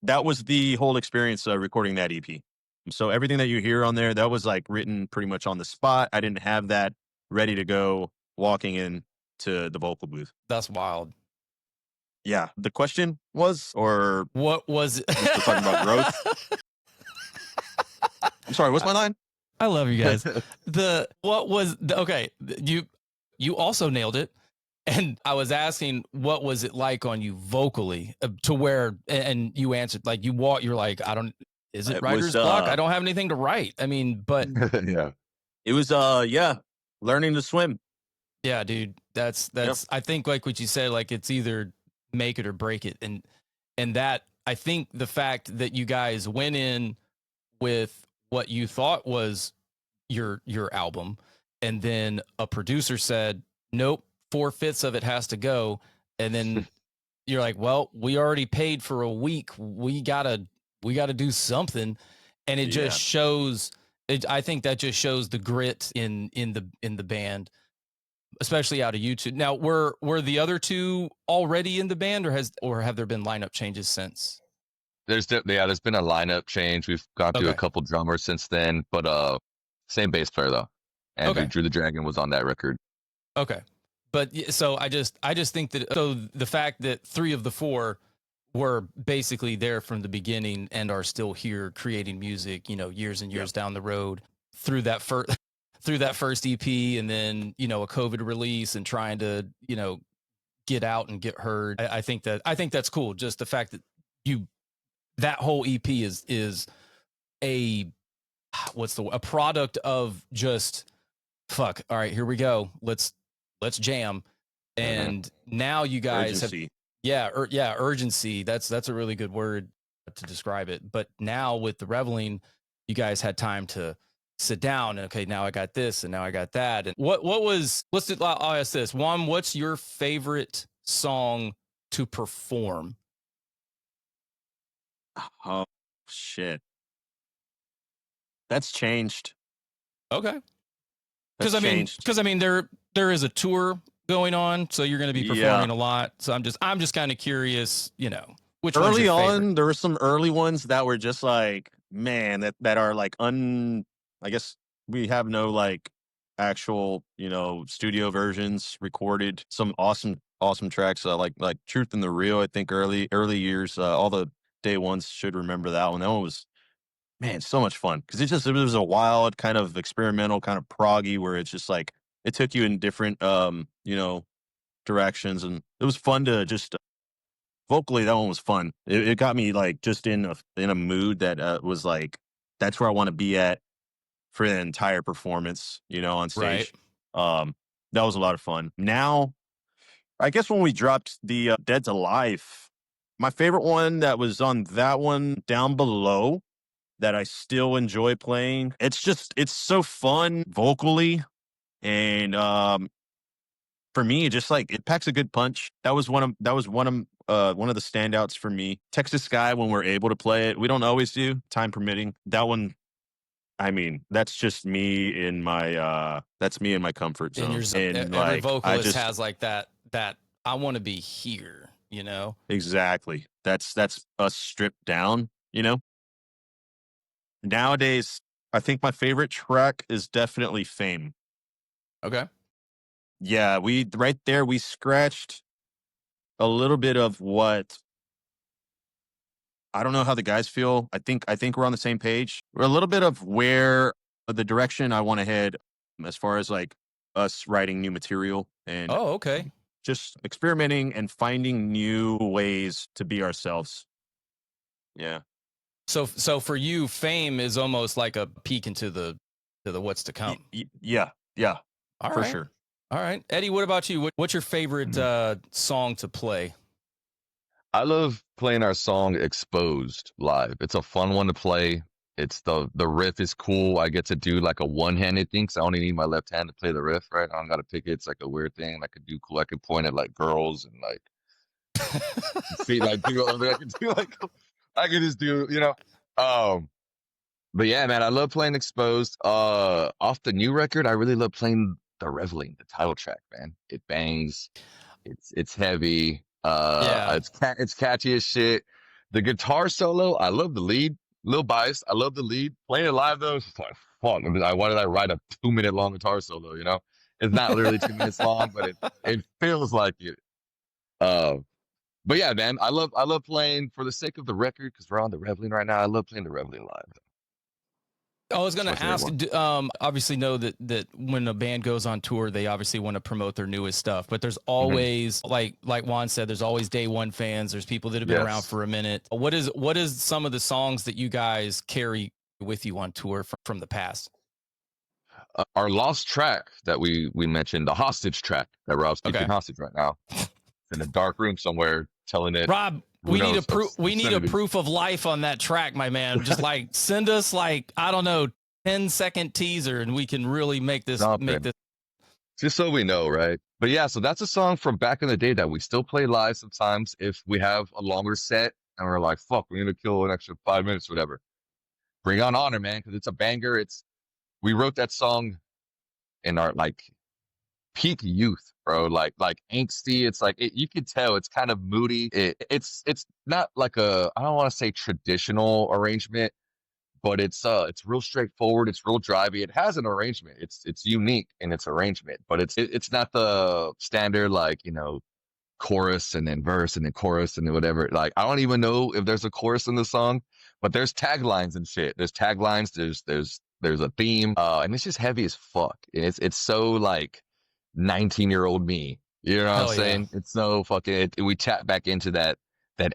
That was the whole experience recording that EP. So everything that you hear on there, that was like written pretty much on the spot. I didn't have that ready to go walking in to the vocal booth. That's wild. Yeah. The question was, or What was we're still talking about growth? I'm sorry, what's my line? I love you guys. Okay, you also nailed it. And I was asking, what was it like on you vocally to where, and you answered like you're like, is it writer's block? I don't have anything to write. I mean, but Yeah. It was, learning to swim. yeah, dude, that's, I think like what you said, like it's either make it or break it. And that, I think the fact that you guys went in with what you thought was your album, and then a producer said, nope, 4/5 of it has to go. And then you're like, well, we already paid for a week. We gotta do something. And it just shows, I think that just shows the grit in the band, especially out of YouTube. Now, were the other two already in the band, or have there been lineup changes since? There's been a lineup change. We've gone through a couple drummers since then, but same bass player though. Andrew Drew the Dragon was on that record. Okay. But so I just think that, so the fact that 3 of the 4 were basically there from the beginning and are still here creating music, years and years down the road through that first EP, and then, a COVID release and trying to, get out and get heard. I think that's cool. Just the fact that that whole EP is a product of just fuck. All right, here we go. Let's jam. And now you guys Urgency. urgency. That's a really good word to describe it. But now with the Reveling, you guys had time to sit down and, okay, now I got this and now I got that. And I'll ask this. Juan, what's your favorite song to perform? Oh shit. That's changed. Okay. That's changed. Because I mean there is a tour going on, so you're going to be performing a lot. So I'm just kind of curious, which one's early your favorite? on, there were some early ones that were just like, man, that are like I guess we have no like actual, studio versions recorded. Some awesome tracks like Truth and the Real. I think early years, all the day ones should remember that one. That one was, man, so much fun because it was a wild kind of experimental kind of proggy where it's just like it took you in different directions, and it was fun to just vocally. That one was fun. It got me like just in a mood that was like that's where I want to be at for the entire performance, on stage. Right. That was a lot of fun. Now, I guess when we dropped the Dead to Life, my favorite one that was on that one, Down Below, that I still enjoy playing. It's so fun vocally, and for me, just like it packs a good punch. That was one of the standouts for me. Texas Sky, when we're able to play it, we don't always do, time permitting. That one, I mean, that's just me in my comfort zone. In your zone. And every like, vocalist has like that I want to be here, Exactly. That's us stripped down, Nowadays, I think my favorite track is definitely Fame. Okay. Yeah, we scratched a little bit of what, I don't know how the guys feel. I think we're on the same page. We're a little bit of where the direction I want to head as far as like us writing new material and okay. just experimenting and finding new ways to be ourselves. Yeah. So for you, Fame is almost like a peek into the what's to come. Yeah, All for right. sure. All right, Eddie. What about you? What's your favorite song to play? I love playing our song Exposed live. It's a fun one to play. It's the riff is cool. I get to do like a one-handed thing, so I only need my left hand to play the riff, right? I don't gotta pick it. It's like a weird thing. I could do cool. I could point at like girls and like see like do I could do like I could just do, you know. But yeah, man, I love playing Exposed. Off the new record, I really love playing the Reveling, the title track, man. It bangs. It's heavy. Yeah. It's catchy as shit. The guitar solo, I love the lead. A little biased. I love the lead. Playing it live though, it's just like fuck. I mean, why did I write a 2-minute long guitar solo? You know, it's not literally 2 minutes long, but it feels like it. But yeah, man, I love playing for the sake of the record because we're on the Reveling right now. I love playing the Reveling live. I was going What's to your ask, one? obviously know that when a band goes on tour, they obviously want to promote their newest stuff, but there's always, like Juan said, there's always day one fans. There's people that have been around Yes. for a minute. What is some of the songs that you guys carry with you on tour from the past? Our lost track that we mentioned, the hostage track that Rob's keeping hostage right now. It's in a dark room somewhere telling it. Rob, we need a proof of life on that track, my man. Just like send us like, I don't know, 10-second teaser and we can really make this just so we know, right? But yeah, so that's a song from back in the day that we still play live sometimes if we have a longer set and we're like, fuck, we're gonna kill an extra 5 minutes or whatever. Bring on Honor, man, because it's a banger. We wrote that song in our like peak youth, bro. Like angsty. It's like you could tell it's kind of moody. It's not like I don't want to say traditional arrangement, but it's real straightforward. It's real drivey. It has an arrangement. It's unique in its arrangement, but it's not the standard like, you know, chorus and then verse and then chorus and then whatever. Like I don't even know if there's a chorus in the song, but there's taglines and shit. There's taglines. There's a theme, and it's just heavy as fuck. It's so like 19-year-old me. You know what I'm saying? It's so fucking. We tap back into that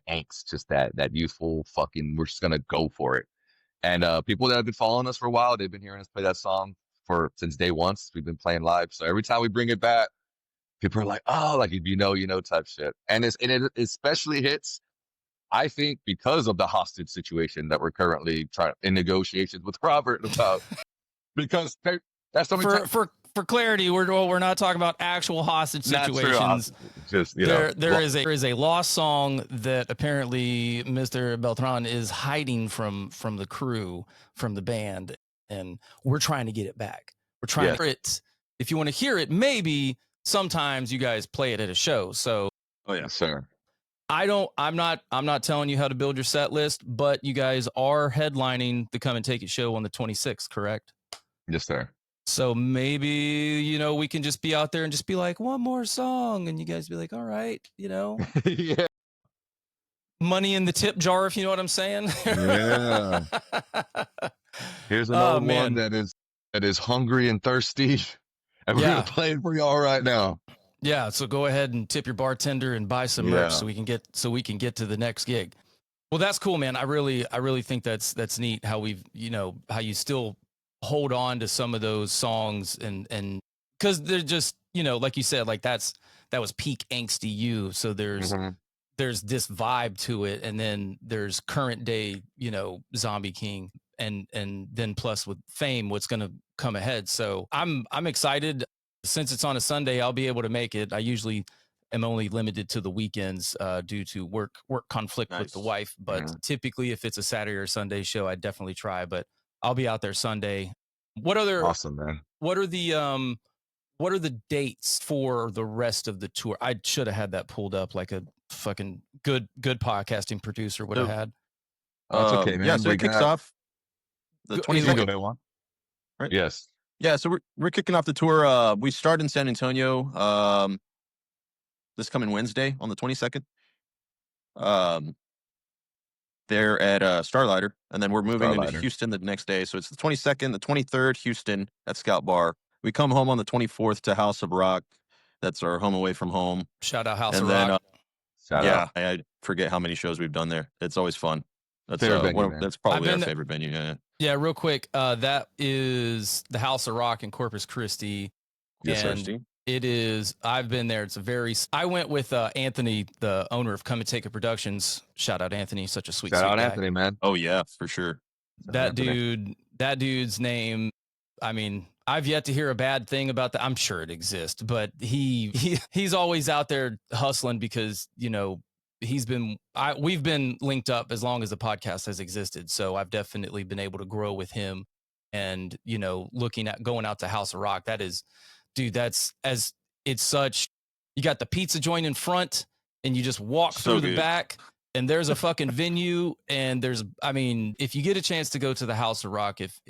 angst, just that youthful fucking. We're just gonna go for it. And people that have been following us for a while, they've been hearing us play that song since day one. Since we've been playing live. So every time we bring it back, people are like, "Oh, like if you know type shit." And it especially hits, I think, because of the hostage situation that we're currently in negotiations with Robert about. Because that's something for clarity, we're not talking about actual hostage situations. Just there is a lost song that apparently Mr. Beltran is hiding from the crew, from the band, and we're trying to get it back. We're trying to hear it. If you want to hear it, maybe sometimes you guys play it at a show. So sir. I'm not telling you how to build your set list, but you guys are headlining the Come and Take It show on the 26th, correct? Yes, sir. So maybe, you know, we can just be out there and just be like, one more song. And you guys be like, all right, you know, yeah. Money in the tip jar, if you know what I'm saying. Yeah. Here's another one that is hungry and thirsty. And we're going to play it for y'all right now. Yeah. So go ahead and tip your bartender and buy some merch so we can get to the next gig. Well, that's cool, man. I really think that's neat how how you still hold on to some of those songs and because they're just, you know, like you said, like that was peak angsty you. So there's this vibe to it, and then there's current day, you know, ZombieKing, and then plus with Fame, what's gonna come ahead. So I'm excited. Since it's on a Sunday, I'll be able to make it. I usually am only limited to the weekends due to work conflict with the wife. But typically, if it's a Saturday or Sunday show, I definitely try. But I'll be out there Sunday. What other awesome, man? What are the dates for the rest of the tour? I should have had that pulled up like a fucking good podcasting producer would have had. That's okay, man. Yeah, so it kicks off the 22nd. Right? Yes. Yeah, so we're kicking off the tour. We start in San Antonio this coming Wednesday on the 22nd. There at Starlighter, and then we're moving into Houston the next day. So it's the 22nd, the 23rd, Houston at Scout Bar. We come home on the 24th to House of Rock. That's our home away from home. Shout out House of Rock. I forget how many shows we've done there. It's always fun. That's Favorite venue, man. that's probably our been- favorite venue. Yeah. Yeah, real quick. That is the House of Rock in Corpus Christi. Yes, sir, And Steve. it is. I've been there. It's a very. I went with Anthony, the owner of Come and Take It Productions. Shout out Anthony, such a sweet, Shout sweet out guy. Anthony, man. Oh yeah, for sure. That dude's name. I mean, I've yet to hear a bad thing about that. I'm sure it exists, but he's always out there hustling because, you know, we've been linked up as long as the podcast has existed. So I've definitely been able to grow with him, and, you know, looking at going out to House of Rock. That is, dude, it's such, you got the pizza joint in front and you just walk So through the good. back and there's a fucking venue. And I mean, if you get a chance to go to the House of Rock, if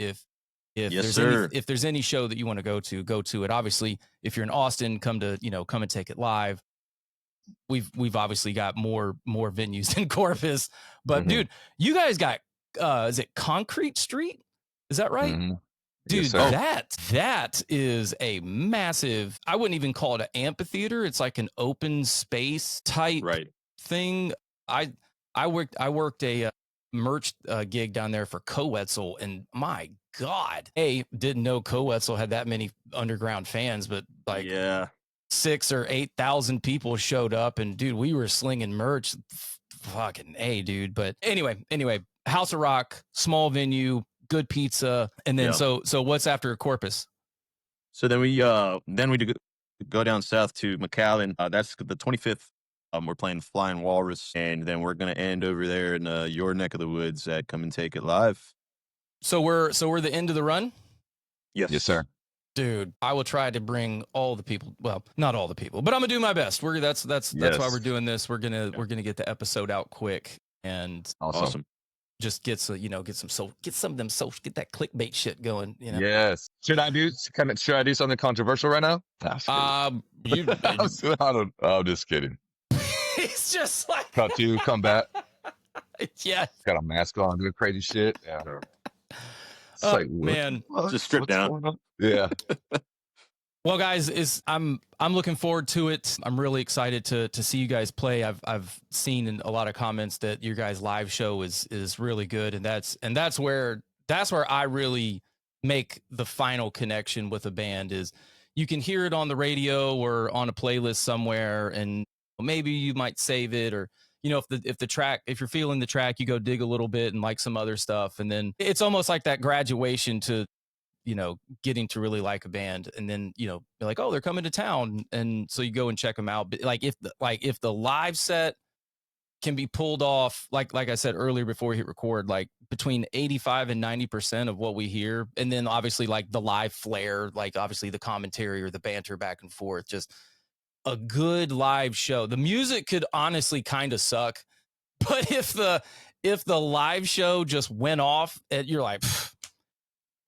Yes, sir. if there's any show that you want to go to it. Obviously, if you're in Austin, come and take it live. We've obviously got more venues in Corpus, but Mhm. dude, you guys got is it Concrete Street? Is that right? Mhm. Dude, Yes, sir. that is a massive, I wouldn't even call it an amphitheater. It's like an open space type Right. thing. I worked a merch gig down there for Coetzel, and my God, didn't know Coetzel had that many underground fans, but like yeah. 6,000 or 8,000 people showed up, and dude, we were slinging merch. Fucking dude. But anyway, House of Rock, small venue, good pizza, and then Yeah. so what's after Corpus? So then we go down south to McAllen. That's the 25th. We're playing Flying Walrus, and then we're gonna end over there in your neck of the woods at Come and Take It Live. So we're the end of the run. Yes, sir. Dude, I will try to bring all the people. Well, not all the people, but I'm gonna do my best. That's why Yes. we're doing this. We're gonna get the episode out quick and Awesome. just get some of them social, get that clickbait shit going. You know. Yes. Should I do something controversial right now? I'm just kidding. He's just like Cut to come back. Yeah. Got a mask on, doing crazy shit. Yeah. It's like, what? Man. Just strip What's down. going on? Yeah. Well, guys, I'm looking forward to it. I'm really excited to see you guys play. I've seen in a lot of comments that your guys' live show is really good, and that's where I really make the final connection with a band. Is you can hear it on the radio or on a playlist somewhere, and maybe you might save it, or if you're feeling the track, you go dig a little bit and like some other stuff, and then it's almost like that graduation to getting to really like a band, and then you're like, oh, they're coming to town, and so you go and check them out. But if the live set can be pulled off, like I said earlier before we hit record, like between 85 and 90% of what we hear, and then obviously like the live flair, like obviously the commentary or the banter back and forth, just a good live show. The music could honestly kind of suck, but if the live show just went off, you're like,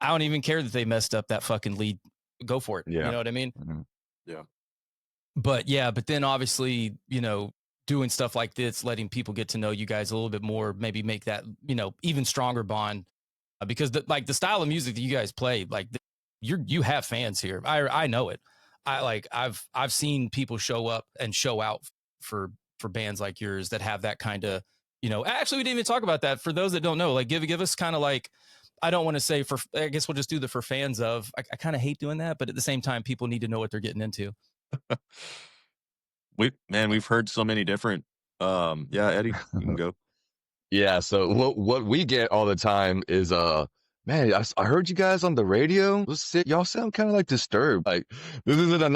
I don't even care that they messed up that fucking lead. Go for it. Yeah. You know what I mean? Mhm. Yeah. But then obviously, doing stuff like this, letting people get to know you guys a little bit more, maybe make that, even stronger bond, because the style of music that you guys play, like you have fans here. I know it. I've seen people show up and show out for bands like yours that have that kind of, actually we didn't even talk about that. For those that don't know, like give us kind of like, I don't want to say I guess we'll just do the for fans of. I kind of hate doing that, but at the same time, people need to know what they're getting into. We've heard so many different. Yeah, Eddie, you can go. Yeah. So what we get all the time is man, I heard you guys on the radio. It was sick. Y'all sound kind of like Disturbed. Like this isn't a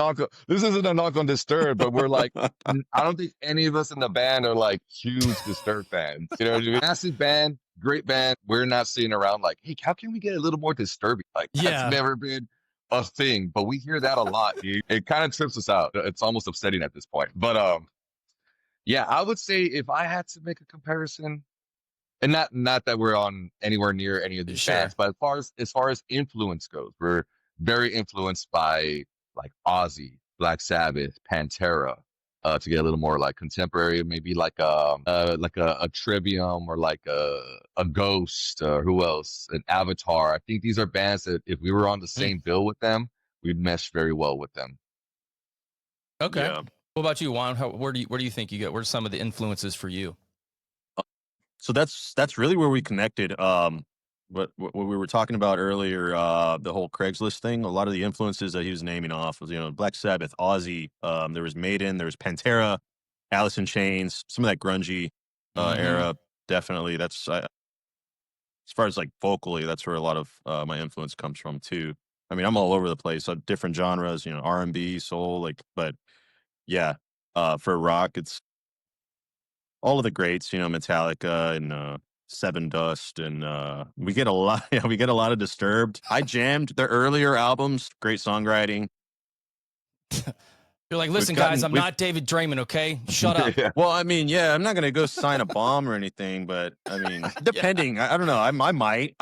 knock on Disturbed, but we're like, I don't think any of us in the band are like huge Disturbed fans. You know what I mean? Massive band, great band. We're not sitting around like, hey, how can we get a little more disturbing? Like that's never been a thing, but we hear that a lot, dude. It kind of trips us out. It's almost upsetting at this point. But yeah, I would say if I had to make a comparison, and not that we're on anywhere near any of these bands, but as far as influence goes, we're very influenced by like Ozzy, Black Sabbath, Pantera, to get a little more like contemporary, maybe like a Trivium or like a Ghost, who else? An Avatar. I think these are bands that if we were on the same bill with them, we'd mesh very well with them. Okay. Yeah. What about you, Juan? Where do you think you get? Where's some of the influences for you? So that's really where we connected. What we were talking about earlier, the whole Craigslist thing. A lot of the influences that he was naming off was, Black Sabbath, Ozzy. There was Maiden, there was Pantera, Alice in Chains, some of that grungy era. Definitely, that's as far as like vocally, that's where a lot of my influence comes from too. I mean, I'm all over the place, different genres, R&B, soul, but yeah, for rock, it's all of the greats, Metallica and Seven Dust, and we get a lot. Yeah, we get a lot of Disturbed. I jammed their earlier albums. Great songwriting. You're like, listen, guys, I'm not David Draymond, okay? Shut up. Yeah. Well, I mean, yeah, I'm not gonna go sign a bomb or anything, but I mean, depending. I don't know. I might.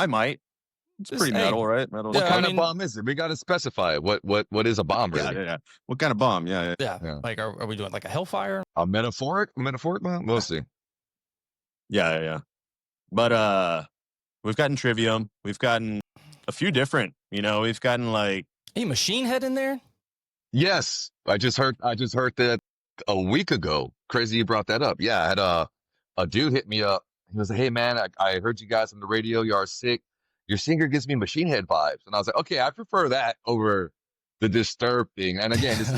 It's pretty metal, right? Metal. What kind of bomb is it? We got to specify it. What is a bomb, really? Yeah. What kind of bomb? Yeah. Like, are we doing like a hellfire? A metaphoric bomb? We'll see. Yeah. But we've gotten Trivium. We've gotten a few different. We've gotten like Machine Head in there. Yes, I just heard that a week ago. Crazy you brought that up. Yeah, I had a dude hit me up. He was like, "Hey man, I heard you guys on the radio. You are sick. Your singer gives me Machine Head vibes." And I was like, "Okay, I prefer that over the Disturbed thing." And again, this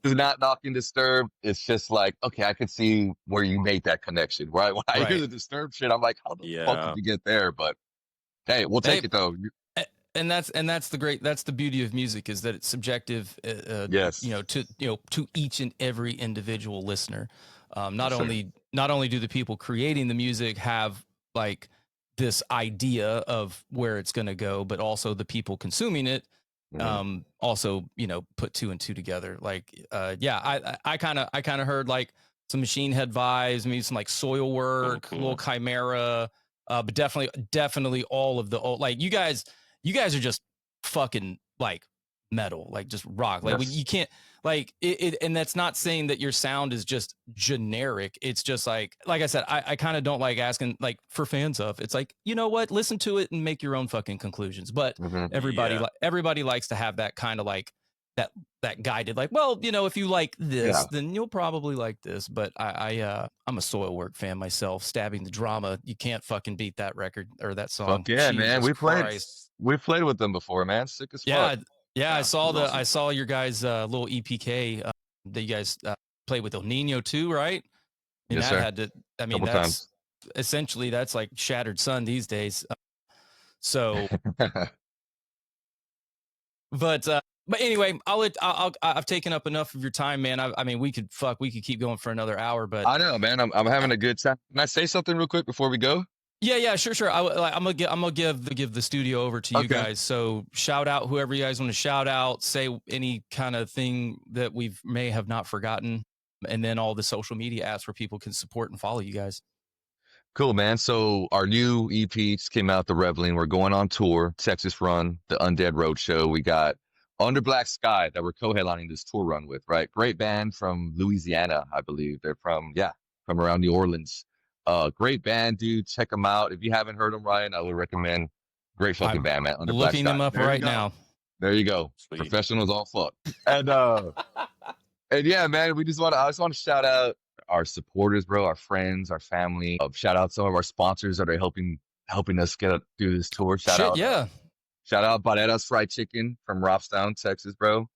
is not knocking Disturbed. It's just like, okay, I could see where you made that connection. Right? When I hear the Disturbed shit, I'm like, how the fuck did you get there? But hey, we'll take it though. And that's the beauty of music, is that it's subjective. Yes. To each and every individual listener. Not only do the people creating the music have like this idea of where it's going to go, but also the people consuming it also put two and two together. Like I kind of heard like some Machine Head vibes, maybe some like Soil Work, little Chimera, but definitely all of the old, like you guys are just fucking like metal, like just rock. Like you can't like it, and that's not saying that your sound is just generic. It's just like I said, I kind of don't like asking like for fans of. It's like, you know what, listen to it and make your own fucking conclusions. But everybody likes to have that kind of like that guided, like, well, if you like this, then you'll probably like this. But I'm a Soil Work fan myself. Stabbing the Drama, you can't fucking beat that record or that song. Fuck yeah, Jesus man. Christ. We played with them before, man. Sick as fuck. Yeah, I saw your guys' little EPK that you guys played with El Nino too, right? And yes, sir. Essentially that's like Shattered Sun these days. So, but anyway, I've taken up enough of your time, man. I mean, we could keep going for another hour, but I know, man. I'm having a good time. Can I say something real quick before we go? Yeah, sure. I'm gonna give the studio over to you guys. So shout out whoever you guys want to shout out. Say any kind of thing that we may have not forgotten, and then all the social media apps where people can support and follow you guys. Cool, man. So our new EP just came out, the Reveling. We're going on tour, Texas run, the Undead Roadshow. We got Under Black Sky that we're co-headlining this tour run with, right? Great band from Louisiana, I believe. They're from around New Orleans. Great band, dude. Check them out. If you haven't heard them, Ryan, I would recommend. Great fucking band, man. Under looking Black them up right now. There you go. Sweet. Professionals all fuck. And yeah, man, I just want to shout out our supporters, bro, our friends, our family. Shout out some of our sponsors that are helping us get through this tour. Shout out Barreras Fried Chicken from Robstown, Texas, bro.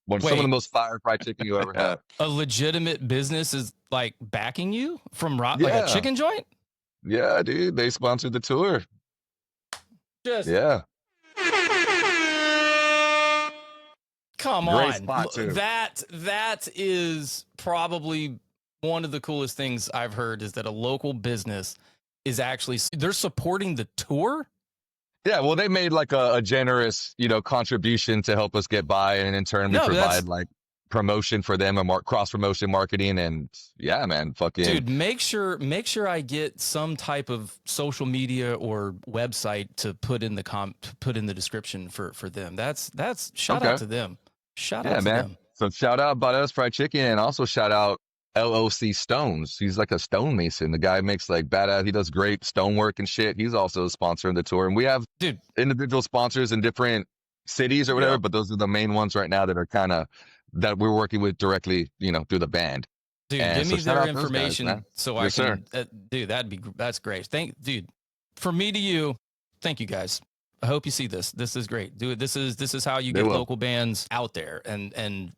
Some of the most fire fried chicken you ever had. A legitimate business is like backing you from like a chicken joint? Yeah, dude. They sponsored the tour. Come Great on. Spot too. That is probably one of the coolest things I've heard, is that a local business is actually, they're supporting the tour. Yeah, well, they made like a generous, contribution to help us get by, and in turn we provide like promotion for them, and cross promotion marketing, and yeah, man, fucking dude, make sure I get some type of social media or website to put in the description for them. That's shout out to them. Shout out to them. So shout out Barreras Fried Chicken, and also shout out LOC Stones. He's like a stonemason. The guy makes like badass. He does great stonework and shit. He's also a sponsor of the tour, and we have individual sponsors in different cities or whatever. But those are the main ones right now that are that we're working with directly, through the band. Dude, And give so me shout their out those guys, information man. so I Yes, sir. can. Dude, that's great. Dude, from me to you, thank you guys. I hope you see this. This is great. Dude, this is how you They get will. local bands out there. And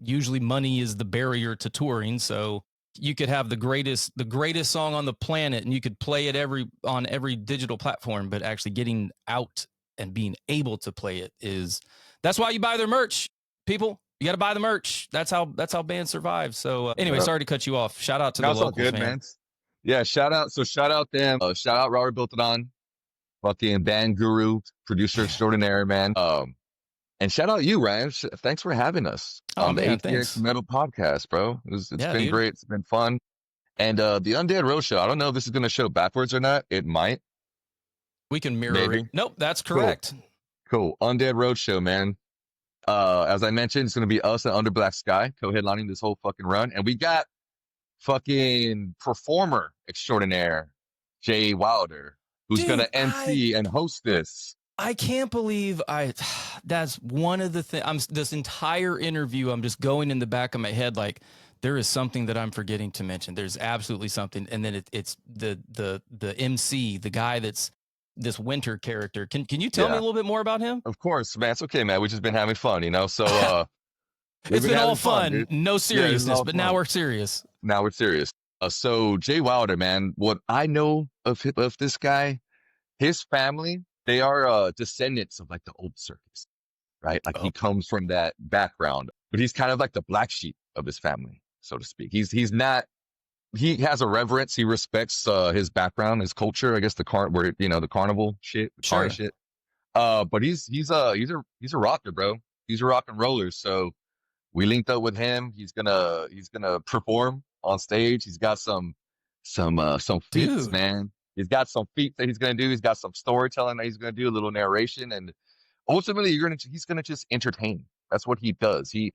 usually money is the barrier to touring. So you could have the greatest song on the planet and you could play it on every digital platform, but actually getting out and being able to play it that's why you buy their merch, people. You got to buy the merch. That's how bands survive. So anyway, sorry to cut you off. Shout out to the That's all locals, good, man. Yeah, shout out them. Shout out Robert Built It On, fucking band guru, producer extraordinaire, man. And shout out you, Ryan. Thanks for having us on the ATX thanks. Metal Podcast, bro. It's been dude. great. It's been fun. And the Undead Roadshow, I don't know if this is going to show backwards or not. It might. We can mirror Maybe. it. Nope, that's correct. Cool. Undead Roadshow, man. As I mentioned, it's going to be us and Under Black Sky co-headlining this whole fucking run. And we got fucking performer extraordinaire, Jay Wilder, who's going to MC and host this. I can't believe that's one of the things. This entire interview, I'm just going in the back of my head like there is something that I'm forgetting to mention. There's absolutely something, and then it's the MC, the guy that's this winter character. Can you tell me a little bit more about him? Of course, man. It's okay, man. We've just been having fun, So it's been all fun, no seriousness, but now we're serious. Now we're serious. So Jay Wilder, man. What I know of this guy, his family, they are descendants of like the old circus, right? Like he comes from that background, but he's kind of like the black sheep of his family, so to speak. He's not. He has a reverence. He respects his background, his culture. I guess the carnival shit, sure. Shit. But he's a rocker, bro. He's a rock and roller. So we linked up with him. He's gonna perform on stage. He's got some feats, man. He's got some feats that he's gonna do. He's got some storytelling that he's gonna do, a little narration, and ultimately he's gonna just entertain. That's what he does. He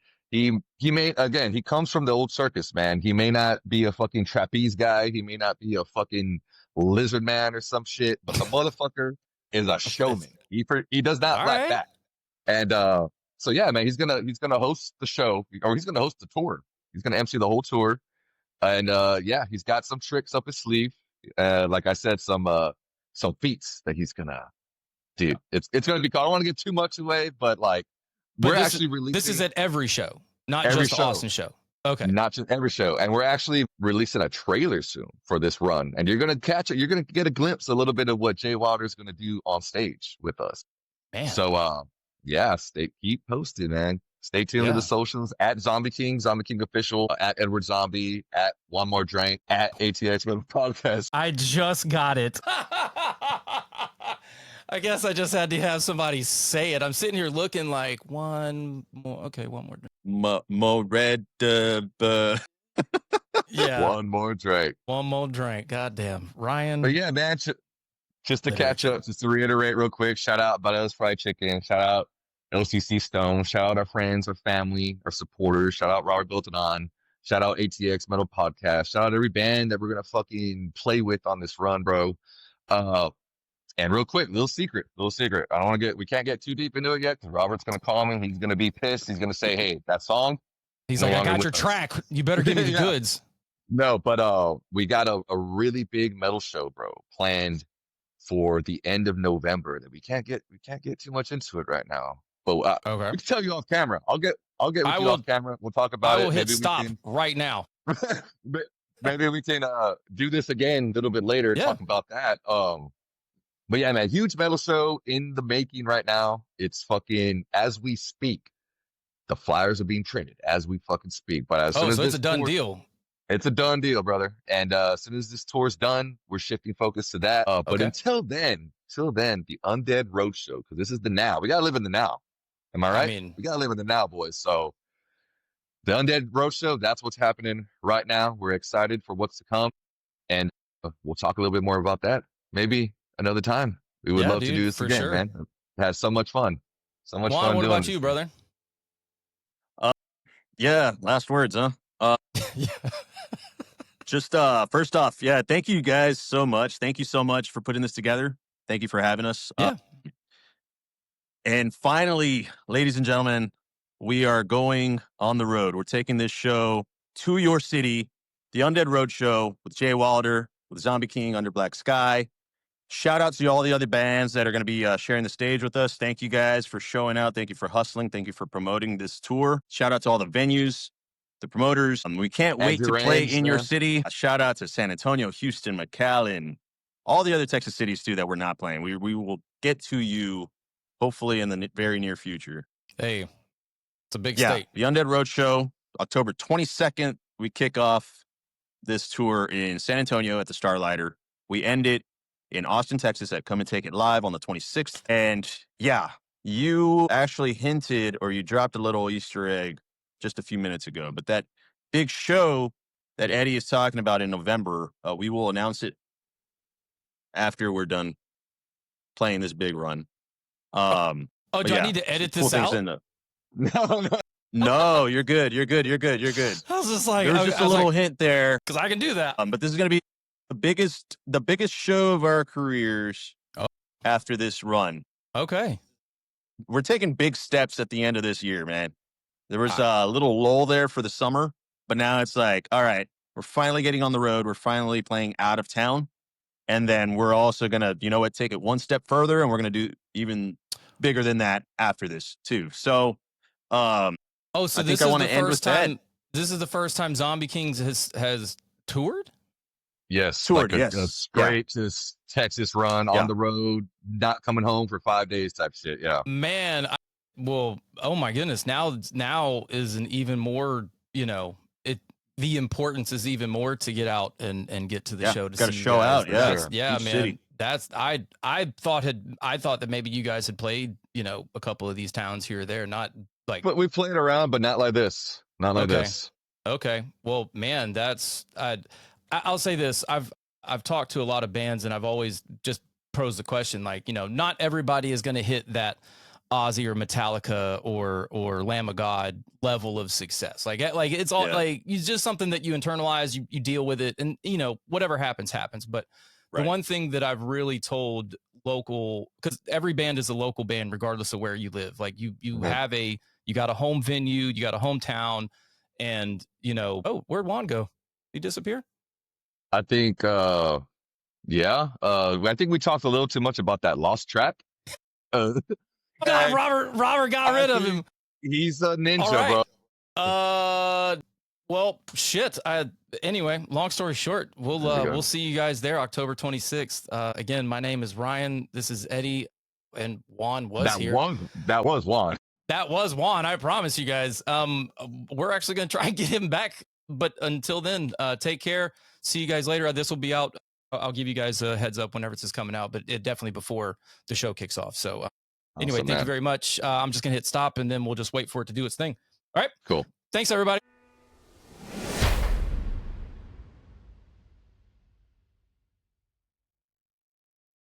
comes from the old circus, man. He may not be a fucking trapeze guy. He may not be a fucking lizard man or some shit, but the motherfucker is a showman. He does not lack that. And so yeah, man, he's gonna host the show, or he's gonna host the tour. He's gonna MC the whole tour, and yeah, he's got some tricks up his sleeve. Like I said, some feats that he's gonna, dude. It's gonna be cool. I don't want to give too much away, but like. We're actually releasing. This is at every show, not just the Austin show. Okay. Not just every show. And we're actually releasing a trailer soon for this run. And you're going to catch it. You're going to get a glimpse, a little bit of what Jay Wilder is going to do on stage with us. Man. So, yeah, keep posted, man. Stay tuned to the socials at ZombieKing, ZombieKing Official, at Edward Zombie, at One More Drink, at ATX Metal Podcast. I just got it. I guess I just had to have somebody say it. I'm sitting here looking like one more. Okay, one more drink. More red. Yeah. One more drink. One more drink. Goddamn. Ryan. But yeah, man, just to catch up, just to reiterate real quick, shout out Bada's Fried Chicken. Shout out LCC Stone. Shout out our friends, our family, our supporters. Shout out Robert Built It On. Shout out ATX Metal Podcast. Shout out every band that we're going to fucking play with on this run, bro. And real quick, little secret. I don't want to we can't get too deep into it yet because Robert's going to call me. He's going to be pissed. He's going to say, hey, that song. He's like, I got your track. You better give me the goods. No, but we got a really big metal show, bro, planned for the end of November that we can't get too much into it right now. But we can tell you off camera. I'll get with you off camera. We'll talk about it. I will hit stop right now. Maybe we can do this again a little bit later, talk about that. But yeah, man, huge metal show in the making right now. It's fucking, as we speak, the flyers are being printed as we fucking speak. But as soon as it's a done deal. It's a done deal, brother. And as soon as this tour's done, we're shifting focus to that. But until then, the Undead Roadshow, because this is the now. We gotta live in the now. Am I right? I mean, we gotta live in the now, boys. So the Undead Roadshow, that's what's happening right now. We're excited for what's to come. And we'll talk a little bit more about that. Maybe another time. We would love to do this again, man. It has so much fun. So much fun. What about you, brother? Yeah, last words, huh? Just first off, thank you guys so much. Thank you so much for putting this together. Thank you for having us. And finally, ladies and gentlemen, we are going on the road. We're taking this show to your city, the Undead Roadshow with Jay Wilder, with ZombieKing, Under Black Sky. Shout out to all the other bands that are going to be sharing the stage with us. Thank you guys for showing out. Thank you for hustling. Thank you for promoting this tour. Shout out to all the venues, the promoters. We can't Add wait your to play ends, in your man. city. Shout out to San Antonio, Houston, McAllen, all the other Texas cities too that we're not playing. We will get to you hopefully in the very near future. Hey, it's a big Yeah, state. the Undead Roadshow, October 22nd. We kick off this tour in San Antonio at the Starlighter. We end it in Austin, Texas at Come and Take It Live on the 26th. And yeah, you actually hinted or you dropped a little Easter egg just a few minutes ago. But that big show that Eddie is talking about in November, we will announce it after we're done playing this big run. Oh, do I need to edit this out? No. No, you're good. You're good. You're good. You're good. I was just like, There was just a little hint there. because I can do that. But this is going to be the biggest show of our careers after this run. Okay. We're taking big steps at the end of this year, man. There was a little lull there for the summer, but now it's like, all right, we're finally getting on the road. We're finally playing out of town. And then we're also going to, take it one step further, and we're going to do even bigger than that after this too. So, so I this think is I want the to end with first time. This is the first time ZombieKing has toured. Yes, Toured, like a yes. straight to Texas run on the road, not coming home for 5 days type shit. Yeah, Man, oh my goodness. Now is an even more, the importance is even more to get out and get to the show to got to see you show guys. out. Yeah, That's- yeah, Each man. city. That's I thought that maybe you guys had played, a couple of these towns here or there, not like. but we played around, but not like this. Not like Okay. this. Okay. Well, man, I'll say this. I've talked to a lot of bands, and I've always just posed the question, like, not everybody is going to hit that Ozzy or Metallica or Lamb of God level of success. Like it's all like, it's just something that you internalize, you deal with it, and whatever happens. But the one thing that I've really told local, because every band is a local band regardless of where you live. Like you have you got a home venue, you got a hometown, and where'd Juan go? He disappear? I think, I think we talked a little too much about that lost track. Robert got rid of him. He's a ninja, right. bro. Well, shit. Anyway, long story short, we'll see you guys there October 26th. Again, my name is Ryan. This is Eddie, and Juan was here. That was Juan. That was Juan. I promise you guys. We're actually going to try and get him back. But until then, take care. See you guys later. This will be out. I'll give you guys a heads up whenever this is coming out, but it definitely before the show kicks off. So anyway, thank you very much. I'm just going to hit stop, and then we'll just wait for it to do its thing. All right. Cool. Thanks, everybody.